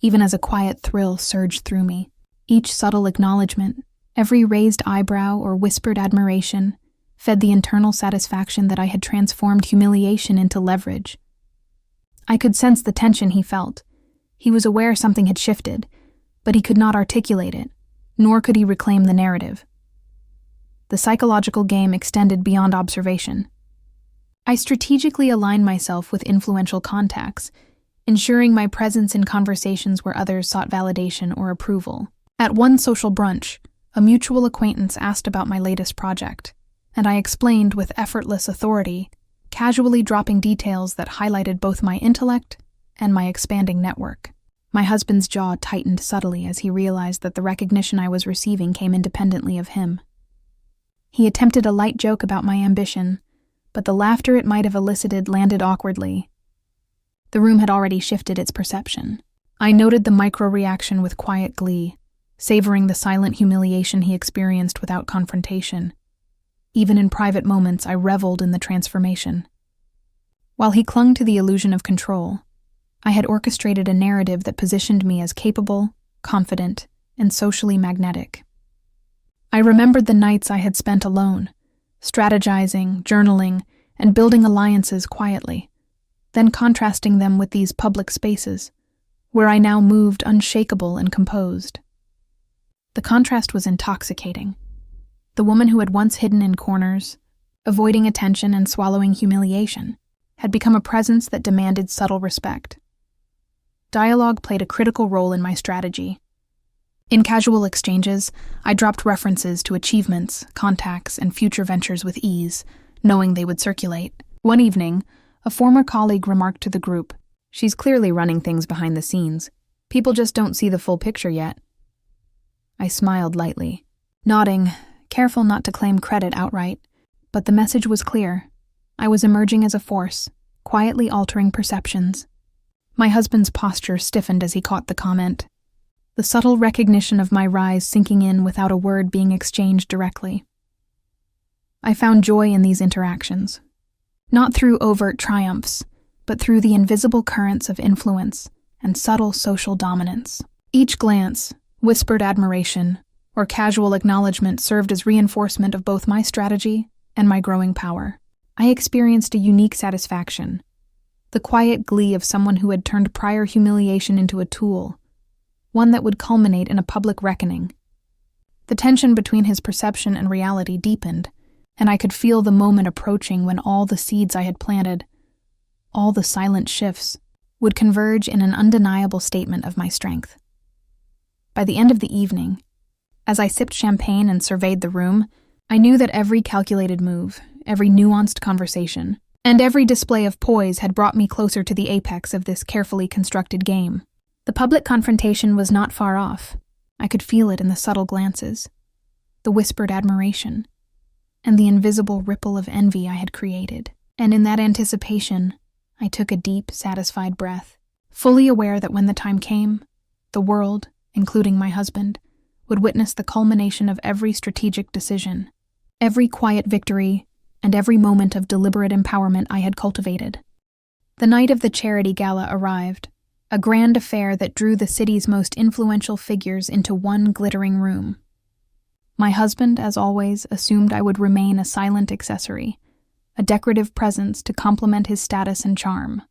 even as a quiet thrill surged through me. Each subtle acknowledgement, every raised eyebrow or whispered admiration, fed the internal satisfaction that I had transformed humiliation into leverage. I could sense the tension he felt. He was aware something had shifted, but he could not articulate it, nor could he reclaim the narrative. The psychological game extended beyond observation. I strategically aligned myself with influential contacts, ensuring my presence in conversations where others sought validation or approval. At one social brunch, a mutual acquaintance asked about my latest project, and I explained with effortless authority, casually dropping details that highlighted both my intellect and my expanding network. My husband's jaw tightened subtly as he realized that the recognition I was receiving came independently of him. He attempted a light joke about my ambition, but the laughter it might have elicited landed awkwardly. The room had already shifted its perception. I noted the micro-reaction with quiet glee, savoring the silent humiliation he experienced without confrontation. Even in private moments, I reveled in the transformation. While he clung to the illusion of control, I had orchestrated a narrative that positioned me as capable, confident, and socially magnetic. I remembered the nights I had spent alone, strategizing, journaling, and building alliances quietly, then contrasting them with these public spaces, where I now moved unshakable and composed. The contrast was intoxicating. The woman who had once hidden in corners, avoiding attention and swallowing humiliation, had become a presence that demanded subtle respect. Dialogue played a critical role in my strategy. In casual exchanges, I dropped references to achievements, contacts, and future ventures with ease, knowing they would circulate. One evening, a former colleague remarked to the group, "She's clearly running things behind the scenes. People just don't see the full picture yet." I smiled lightly, nodding, careful not to claim credit outright, but the message was clear. I was emerging as a force, quietly altering perceptions. My husband's posture stiffened as he caught the comment, the subtle recognition of my rise sinking in without a word being exchanged directly. I found joy in these interactions, not through overt triumphs, but through the invisible currents of influence and subtle social dominance. Each glance, whispered admiration, or casual acknowledgement served as reinforcement of both my strategy and my growing power. I experienced a unique satisfaction, the quiet glee of someone who had turned prior humiliation into a tool, one that would culminate in a public reckoning. The tension between his perception and reality deepened, and I could feel the moment approaching when all the seeds I had planted, all the silent shifts, would converge in an undeniable statement of my strength. By the end of the evening, as I sipped champagne and surveyed the room, I knew that every calculated move, every nuanced conversation, And every display of poise had brought me closer to the apex of this carefully constructed game. The public confrontation was not far off. I could feel it in the subtle glances, the whispered admiration, and the invisible ripple of envy I had created. And in that anticipation, I took a deep, satisfied breath, fully aware that when the time came, the world, including my husband, would witness the culmination of every strategic decision, every quiet victory, and every moment of deliberate empowerment I had cultivated. The night of the charity gala arrived, a grand affair that drew the city's most influential figures into one glittering room. My husband, as always, assumed I would remain a silent accessory, a decorative presence to complement his status and charm.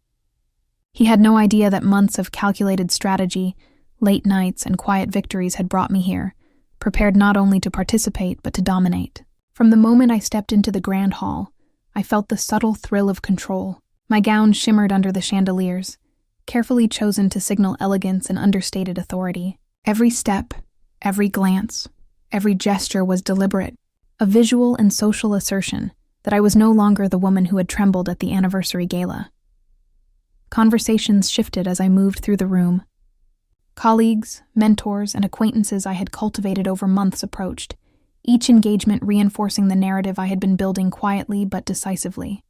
He had no idea that months of calculated strategy, late nights, and quiet victories had brought me here, prepared not only to participate but to dominate. From the moment I stepped into the grand hall, I felt the subtle thrill of control. My gown shimmered under the chandeliers, carefully chosen to signal elegance and understated authority. Every step, every glance, every gesture was deliberate, a visual and social assertion that I was no longer the woman who had trembled at the anniversary gala. Conversations shifted as I moved through the room. Colleagues, mentors, and acquaintances I had cultivated over months approached, each engagement reinforcing the narrative I had been building quietly but decisively.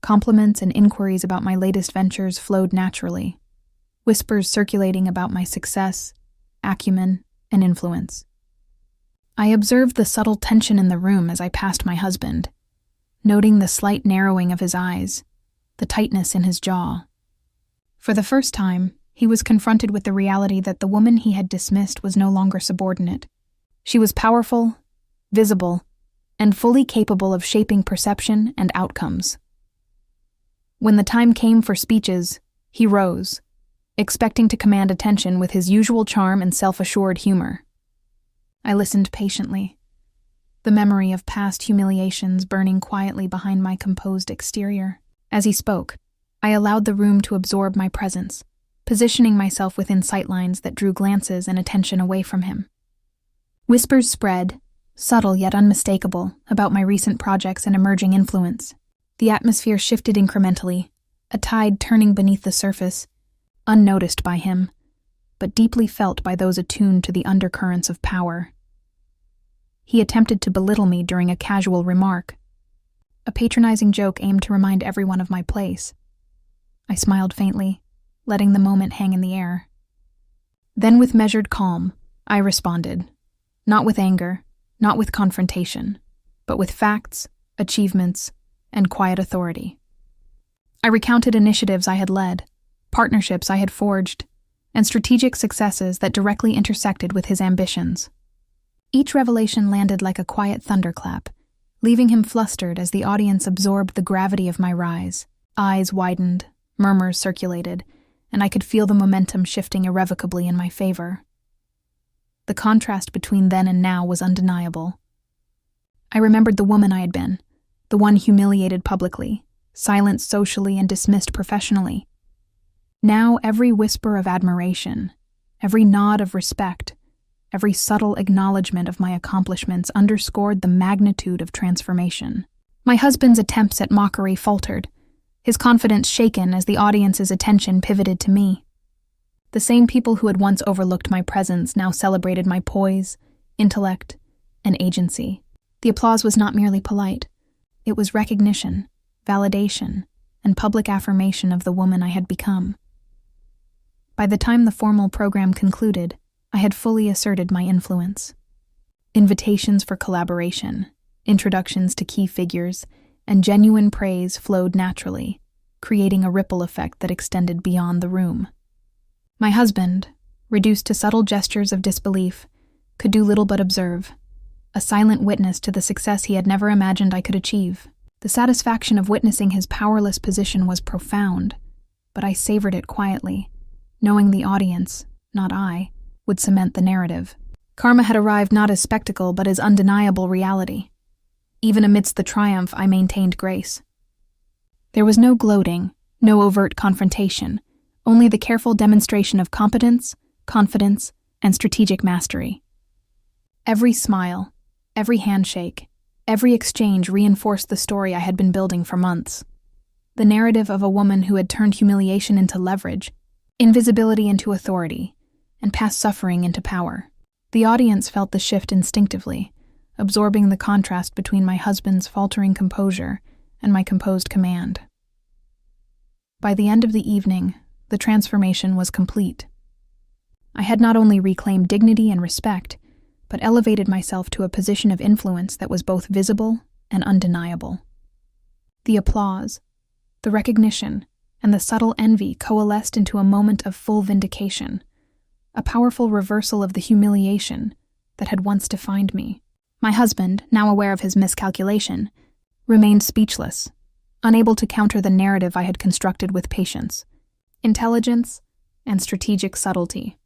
Compliments and inquiries about my latest ventures flowed naturally, whispers circulating about my success, acumen, and influence. I observed the subtle tension in the room as I passed my husband, noting the slight narrowing of his eyes, the tightness in his jaw. For the first time, he was confronted with the reality that the woman he had dismissed was no longer subordinate. She was powerful, visible, and fully capable of shaping perception and outcomes. When the time came for speeches, he rose, expecting to command attention with his usual charm and self-assured humor. I listened patiently, the memory of past humiliations burning quietly behind my composed exterior. As he spoke, I allowed the room to absorb my presence, positioning myself within sightlines that drew glances and attention away from him. Whispers spread, subtle yet unmistakable, about my recent projects and emerging influence. The atmosphere shifted incrementally, a tide turning beneath the surface, unnoticed by him, but deeply felt by those attuned to the undercurrents of power. He attempted to belittle me during a casual remark, a patronizing joke aimed to remind everyone of my place. I smiled faintly, letting the moment hang in the air. Then with measured calm, I responded, not with anger, not with confrontation, but with facts, achievements, and quiet authority. I recounted initiatives I had led, partnerships I had forged, and strategic successes that directly intersected with his ambitions. Each revelation landed like a quiet thunderclap, leaving him flustered as the audience absorbed the gravity of my rise. Eyes widened, murmurs circulated, and I could feel the momentum shifting irrevocably in my favor. The contrast between then and now was undeniable. I remembered the woman I had been, the one humiliated publicly, silenced socially, and dismissed professionally. Now every whisper of admiration, every nod of respect, every subtle acknowledgement of my accomplishments underscored the magnitude of transformation. My husband's attempts at mockery faltered, his confidence shaken as the audience's attention pivoted to me. The same people who had once overlooked my presence now celebrated my poise, intellect, and agency. The applause was not merely polite. It was recognition, validation, and public affirmation of the woman I had become. By the time the formal program concluded, I had fully asserted my influence. Invitations for collaboration, introductions to key figures, and genuine praise flowed naturally, creating a ripple effect that extended beyond the room. My husband, reduced to subtle gestures of disbelief, could do little but observe, a silent witness to the success he had never imagined I could achieve. The satisfaction of witnessing his powerless position was profound, but I savored it quietly, knowing the audience, not I, would cement the narrative. Karma had arrived not as spectacle but as undeniable reality. Even amidst the triumph, I maintained grace. There was no gloating, no overt confrontation, only the careful demonstration of competence, confidence, and strategic mastery. Every smile, every handshake, every exchange reinforced the story I had been building for months. the narrative of a woman who had turned humiliation into leverage, invisibility into authority, and past suffering into power. The audience felt the shift instinctively, absorbing the contrast between my husband's faltering composure and my composed command. By the end of the evening, the transformation was complete. I had not only reclaimed dignity and respect, but elevated myself to a position of influence that was both visible and undeniable. The applause, the recognition, and the subtle envy coalesced into a moment of full vindication, a powerful reversal of the humiliation that had once defined me. My husband, now aware of his miscalculation, remained speechless, unable to counter the narrative I had constructed with patience, intelligence, and strategic subtlety.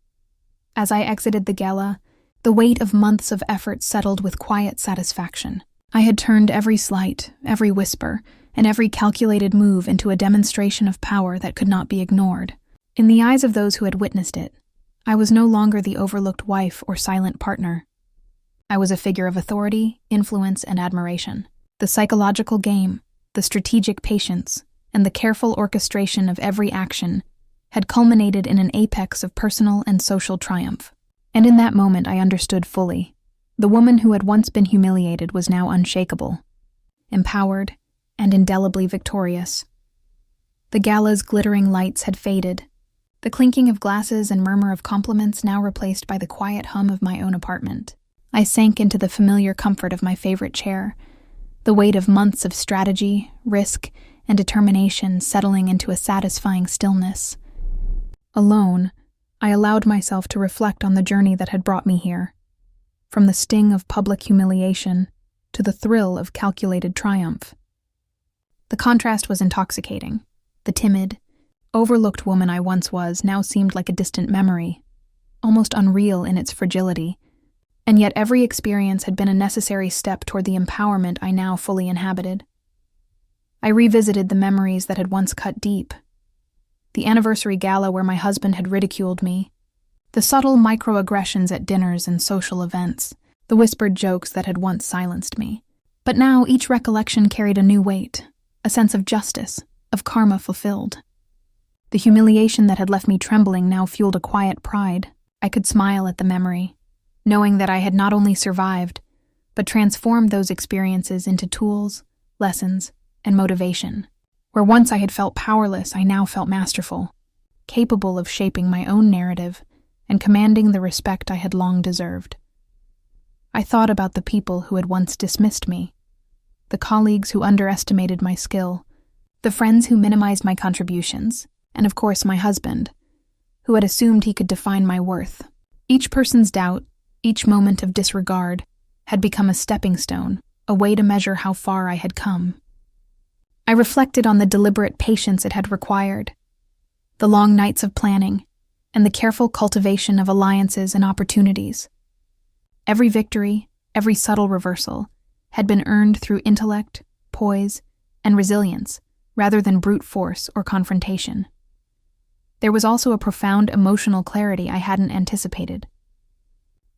As I exited the gala, the weight of months of effort settled with quiet satisfaction. I had turned every slight, every whisper, and every calculated move into a demonstration of power that could not be ignored. In the eyes of those who had witnessed it, I was no longer the overlooked wife or silent partner. I was a figure of authority, influence, and admiration. The psychological game, the strategic patience, and the careful orchestration of every action had culminated in an apex of personal and social triumph. And in that moment I understood fully. The woman who had once been humiliated was now unshakable, empowered, and indelibly victorious. The gala's glittering lights had faded, the clinking of glasses and murmur of compliments now replaced by the quiet hum of my own apartment. I sank into the familiar comfort of my favorite chair, the weight of months of strategy, risk, and determination settling into a satisfying stillness. Alone, I allowed myself to reflect on the journey that had brought me here, from the sting of public humiliation to the thrill of calculated triumph. The contrast was intoxicating. The timid, overlooked woman I once was now seemed like a distant memory, almost unreal in its fragility, and yet every experience had been a necessary step toward the empowerment I now fully inhabited. I revisited the memories that had once cut deep. The anniversary gala where my husband had ridiculed me, the subtle microaggressions at dinners and social events, the whispered jokes that had once silenced me. But now each recollection carried a new weight, a sense of justice, of karma fulfilled. The humiliation that had left me trembling now fueled a quiet pride. I could smile at the memory, knowing that I had not only survived, but transformed those experiences into tools, lessons, and motivation. Where once I had felt powerless, I now felt masterful, capable of shaping my own narrative and commanding the respect I had long deserved. I thought about the people who had once dismissed me, the colleagues who underestimated my skill, the friends who minimized my contributions, and of course my husband, who had assumed he could define my worth. Each person's doubt, each moment of disregard, had become a stepping stone, a way to measure how far I had come. I reflected on the deliberate patience it had required, the long nights of planning, and the careful cultivation of alliances and opportunities. Every victory, every subtle reversal, had been earned through intellect, poise, and resilience, rather than brute force or confrontation. There was also a profound emotional clarity I hadn't anticipated.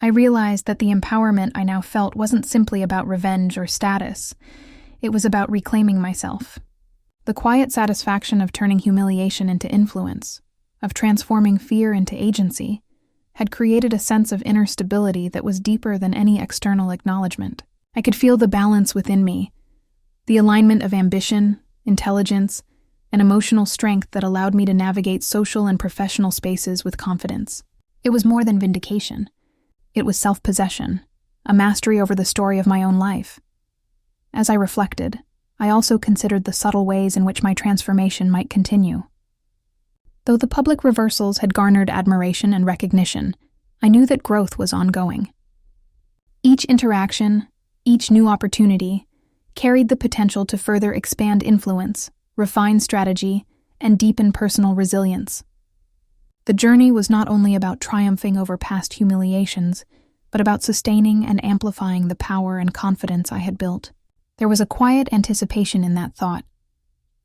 I realized that the empowerment I now felt wasn't simply about revenge or status. It was about reclaiming myself. The quiet satisfaction of turning humiliation into influence, of transforming fear into agency, had created a sense of inner stability that was deeper than any external acknowledgement. I could feel the balance within me, the alignment of ambition, intelligence, and emotional strength that allowed me to navigate social and professional spaces with confidence. It was more than vindication. It was self-possession, a mastery over the story of my own life. As I reflected, I also considered the subtle ways in which my transformation might continue. Though the public reversals had garnered admiration and recognition, I knew that growth was ongoing. Each interaction, each new opportunity, carried the potential to further expand influence, refine strategy, and deepen personal resilience. The journey was not only about triumphing over past humiliations, but about sustaining and amplifying the power and confidence I had built. There was a quiet anticipation in that thought,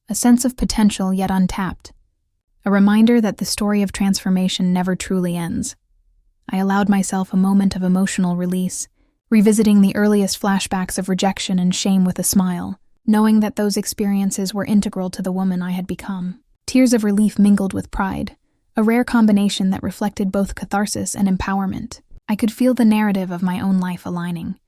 a sense of potential yet untapped, a reminder that the story of transformation never truly ends. I allowed myself a moment of emotional release, revisiting the earliest flashbacks of rejection and shame with a smile. knowing that those experiences were integral to the woman I had become. Tears of relief mingled with pride, a rare combination that reflected both catharsis and empowerment. I could feel the narrative of my own life aligning,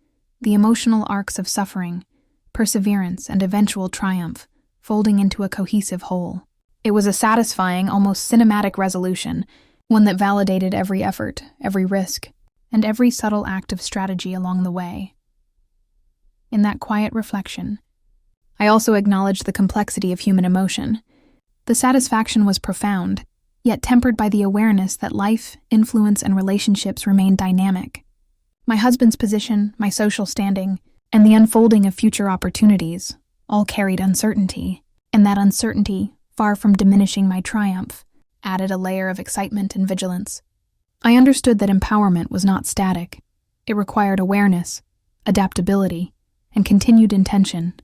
the emotional arcs of suffering, perseverance, and eventual triumph folding into a cohesive whole. It was a satisfying, almost cinematic resolution, one that validated every effort, every risk, and every subtle act of strategy along the way. In that quiet reflection, I also acknowledged the complexity of human emotion. The satisfaction was profound, yet tempered by the awareness that life, influence, and relationships remained dynamic. My husband's position, my social standing, and the unfolding of future opportunities all carried uncertainty, and that uncertainty, far from diminishing my triumph, added a layer of excitement and vigilance. I understood that empowerment was not static. It required awareness, adaptability, and continued intention.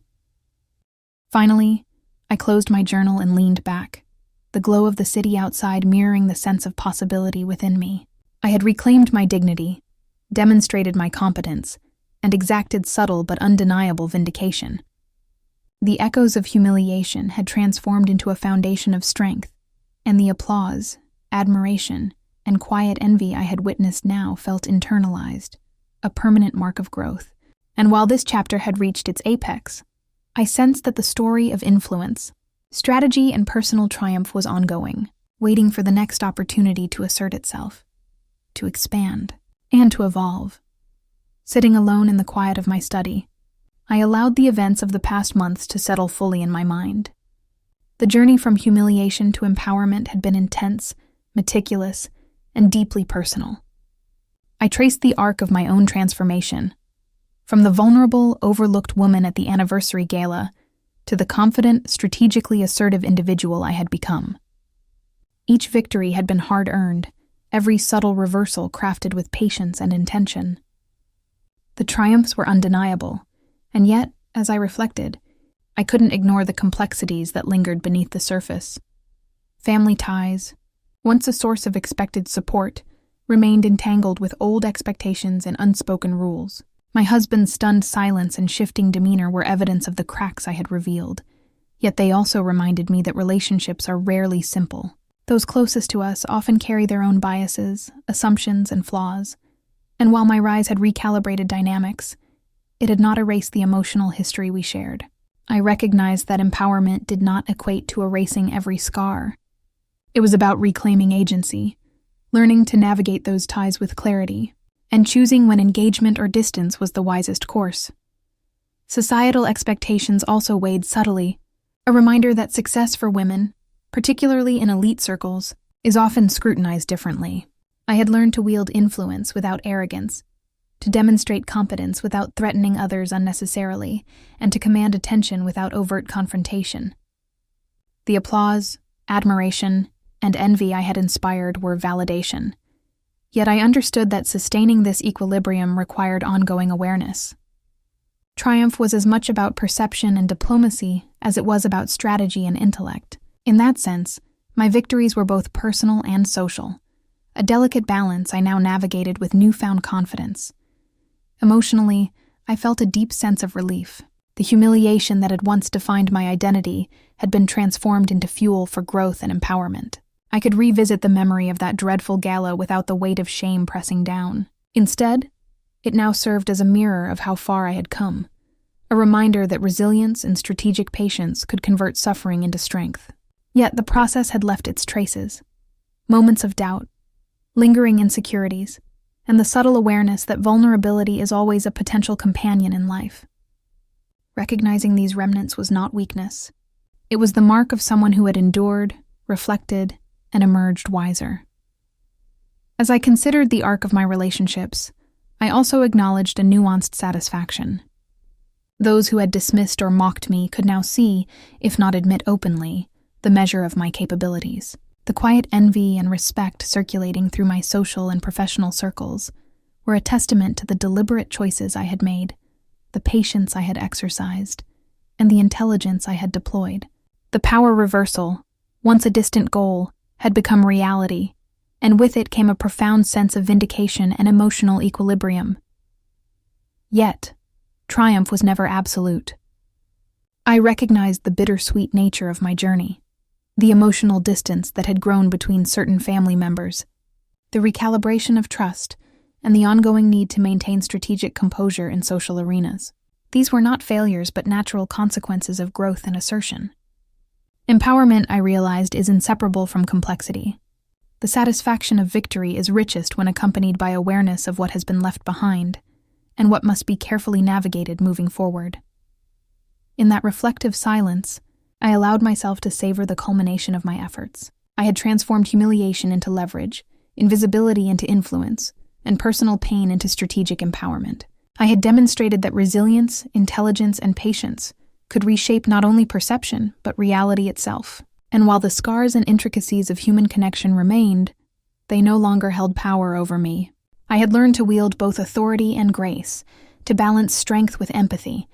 Finally, I closed my journal and leaned back, the glow of the city outside mirroring the sense of possibility within me. I had reclaimed my dignity, demonstrated my competence, and exacted subtle but undeniable vindication. The echoes of humiliation had transformed into a foundation of strength, and the applause, admiration, and quiet envy I had witnessed now felt internalized, a permanent mark of growth. And while this chapter had reached its apex, I sensed that the story of influence, strategy, and personal triumph was ongoing, waiting for the next opportunity to assert itself, to expand, and to evolve. Sitting alone in the quiet of my study, I allowed the events of the past months to settle fully in my mind. The journey from humiliation to empowerment had been intense, meticulous, and deeply personal. I traced the arc of my own transformation, from the vulnerable, overlooked woman at the anniversary gala to the confident, strategically assertive individual I had become. Each victory had been hard-earned, every subtle reversal crafted with patience and intention. The triumphs were undeniable, and yet, as I reflected, I couldn't ignore the complexities that lingered beneath the surface. Family ties, once a source of expected support, remained entangled with old expectations and unspoken rules. My husband's stunned silence and shifting demeanor were evidence of the cracks I had revealed, yet they also reminded me that relationships are rarely simple. Those closest to us often carry their own biases, assumptions, and flaws, and while my rise had recalibrated dynamics, it had not erased the emotional history we shared. I recognized that empowerment did not equate to erasing every scar. It was about reclaiming agency, learning to navigate those ties with clarity, and choosing when engagement or distance was the wisest course. Societal expectations also weighed subtly, a reminder that success for women, particularly in elite circles, is often scrutinized differently. I had learned to wield influence without arrogance, to demonstrate competence without threatening others unnecessarily, and to command attention without overt confrontation. The applause, admiration, and envy I had inspired were validation. Yet I understood that sustaining this equilibrium required ongoing awareness. Triumph was as much about perception and diplomacy as it was about strategy and intellect. In that sense, my victories were both personal and social, a delicate balance I now navigated with newfound confidence. Emotionally, I felt a deep sense of relief. The humiliation that had once defined my identity had been transformed into fuel for growth and empowerment. I could revisit the memory of that dreadful gala without the weight of shame pressing down. Instead, it now served as a mirror of how far I had come, a reminder that resilience and strategic patience could convert suffering into strength. Yet the process had left its traces. Moments of doubt, lingering insecurities, and the subtle awareness that vulnerability is always a potential companion in life. Recognizing these remnants was not weakness. It was the mark of someone who had endured, reflected, and emerged wiser. As I considered the arc of my relationships, I also acknowledged a nuanced satisfaction. Those who had dismissed or mocked me could now see, if not admit openly, the measure of my capabilities. The quiet envy and respect circulating through my social and professional circles were a testament to the deliberate choices I had made, the patience I had exercised, and the intelligence I had deployed. The power reversal, once a distant goal, had become reality, and with it came a profound sense of vindication and emotional equilibrium. Yet, triumph was never absolute. I recognized the bittersweet nature of my journey, the emotional distance that had grown between certain family members, the recalibration of trust, and the ongoing need to maintain strategic composure in social arenas. These were not failures but natural consequences of growth and assertion. Empowerment, I realized, is inseparable from complexity. The satisfaction of victory is richest when accompanied by awareness of what has been left behind and what must be carefully navigated moving forward. In that reflective silence, I allowed myself to savor the culmination of my efforts. I had transformed humiliation into leverage, invisibility into influence, and personal pain into strategic empowerment. I had demonstrated that resilience, intelligence, and patience could reshape not only perception, but reality itself. And while the scars and intricacies of human connection remained, they no longer held power over me. I had learned to wield both authority and grace, to balance strength with empathy,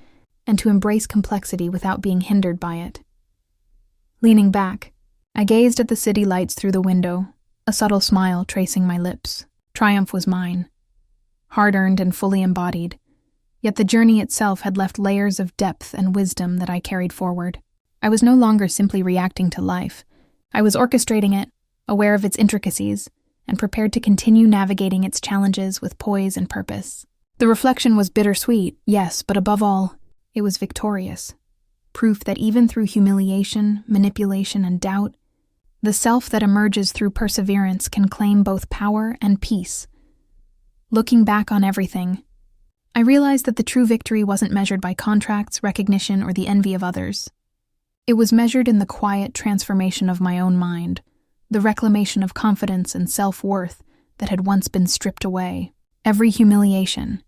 and to embrace complexity without being hindered by it. Leaning back, I gazed at the city lights through the window, a subtle smile tracing my lips. Triumph was mine, hard-earned and fully embodied, yet the journey itself had left layers of depth and wisdom that I carried forward. I was no longer simply reacting to life. I was orchestrating it, aware of its intricacies, and prepared to continue navigating its challenges with poise and purpose. The reflection was bittersweet, yes, but above all, it was victorious. Proof that even through humiliation, manipulation, and doubt, the self that emerges through perseverance can claim both power and peace. Looking back on everything, I realized that the true victory wasn't measured by contracts, recognition, or the envy of others. It was measured in the quiet transformation of my own mind, the reclamation of confidence and self-worth that had once been stripped away. Every humiliation,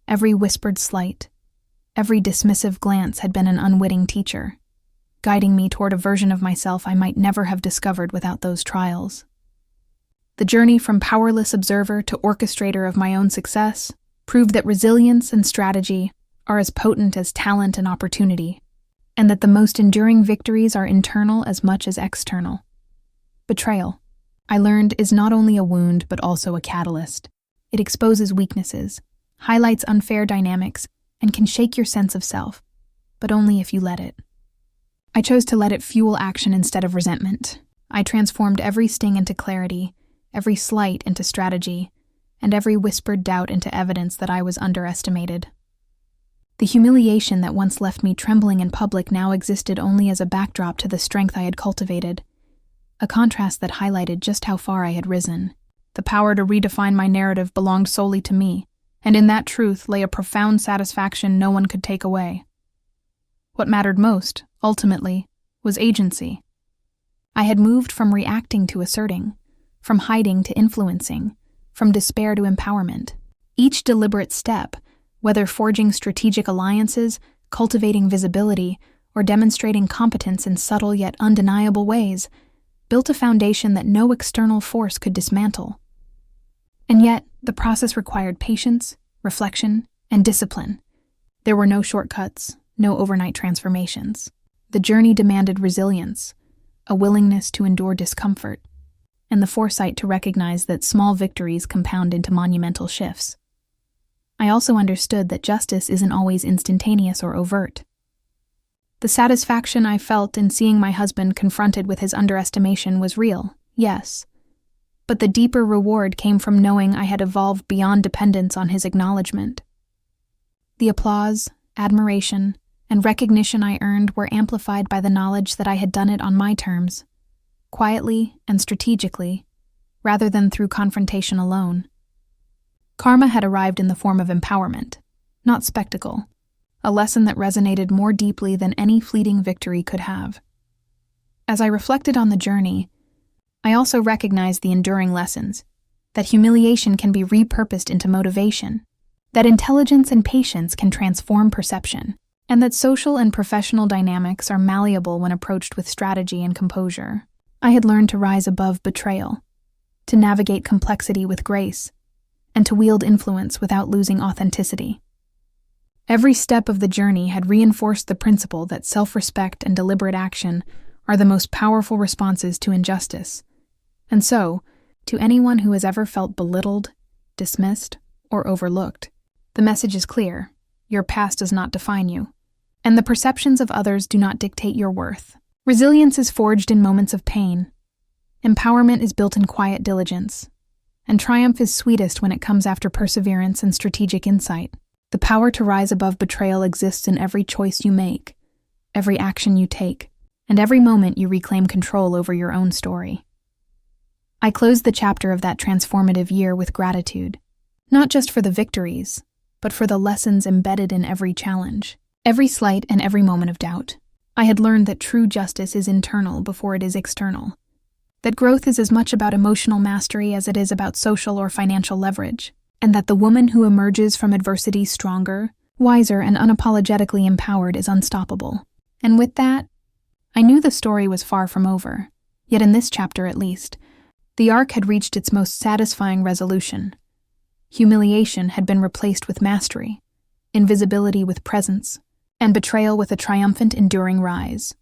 every whispered slight, every dismissive glance had been an unwitting teacher, guiding me toward a version of myself I might never have discovered without those trials. The journey from powerless observer to orchestrator of my own success proved that resilience and strategy are as potent as talent and opportunity, and that the most enduring victories are internal as much as external. Betrayal, I learned, is not only a wound but also a catalyst. It exposes weaknesses, highlights unfair dynamics, and can shake your sense of self, but only if you let it. I chose to let it fuel action instead of resentment. I transformed every sting into clarity, every slight into strategy, and every whispered doubt into evidence that I was underestimated. The humiliation that once left me trembling in public now existed only as a backdrop to the strength I had cultivated, a contrast that highlighted just how far I had risen. The power to redefine my narrative belonged solely to me, and in that truth lay a profound satisfaction no one could take away. What mattered most, ultimately, was agency. I had moved from reacting to asserting, from hiding to influencing, from despair to empowerment. Each deliberate step, whether forging strategic alliances, cultivating visibility, or demonstrating competence in subtle yet undeniable ways, built a foundation that no external force could dismantle. And yet, the process required patience, reflection, and discipline. There were no shortcuts, no overnight transformations. The journey demanded resilience, a willingness to endure discomfort, and the foresight to recognize that small victories compound into monumental shifts. I also understood that justice isn't always instantaneous or overt. The satisfaction I felt in seeing my husband confronted with his underestimation was real, yes, but the deeper reward came from knowing I had evolved beyond dependence on his acknowledgement. The applause, admiration, and recognition I earned were amplified by the knowledge that I had done it on my terms, quietly and strategically, rather than through confrontation alone. Karma had arrived in the form of empowerment, not spectacle, a lesson that resonated more deeply than any fleeting victory could have. As I reflected on the journey, I also recognized the enduring lessons, that humiliation can be repurposed into motivation, that intelligence and patience can transform perception, and that social and professional dynamics are malleable when approached with strategy and composure. I had learned to rise above betrayal, to navigate complexity with grace, and to wield influence without losing authenticity. Every step of the journey had reinforced the principle that self-respect and deliberate action are the most powerful responses to injustice. And so, to anyone who has ever felt belittled, dismissed, or overlooked, the message is clear: your past does not define you. And the perceptions of others do not dictate your worth. Resilience is forged in moments of pain. Empowerment is built in quiet diligence. And triumph is sweetest when it comes after perseverance and strategic insight. The power to rise above betrayal exists in every choice you make, every action you take, and every moment you reclaim control over your own story. I close the chapter of that transformative year with gratitude, not just for the victories, but for the lessons embedded in every challenge, every slight and every moment of doubt. I had learned that true justice is internal before it is external, that growth is as much about emotional mastery as it is about social or financial leverage, and that the woman who emerges from adversity stronger, wiser, and unapologetically empowered is unstoppable. And with that, I knew the story was far from over, yet in this chapter at least, the arc had reached its most satisfying resolution. Humiliation had been replaced with mastery, invisibility with presence, and betrayal with a triumphant, enduring rise.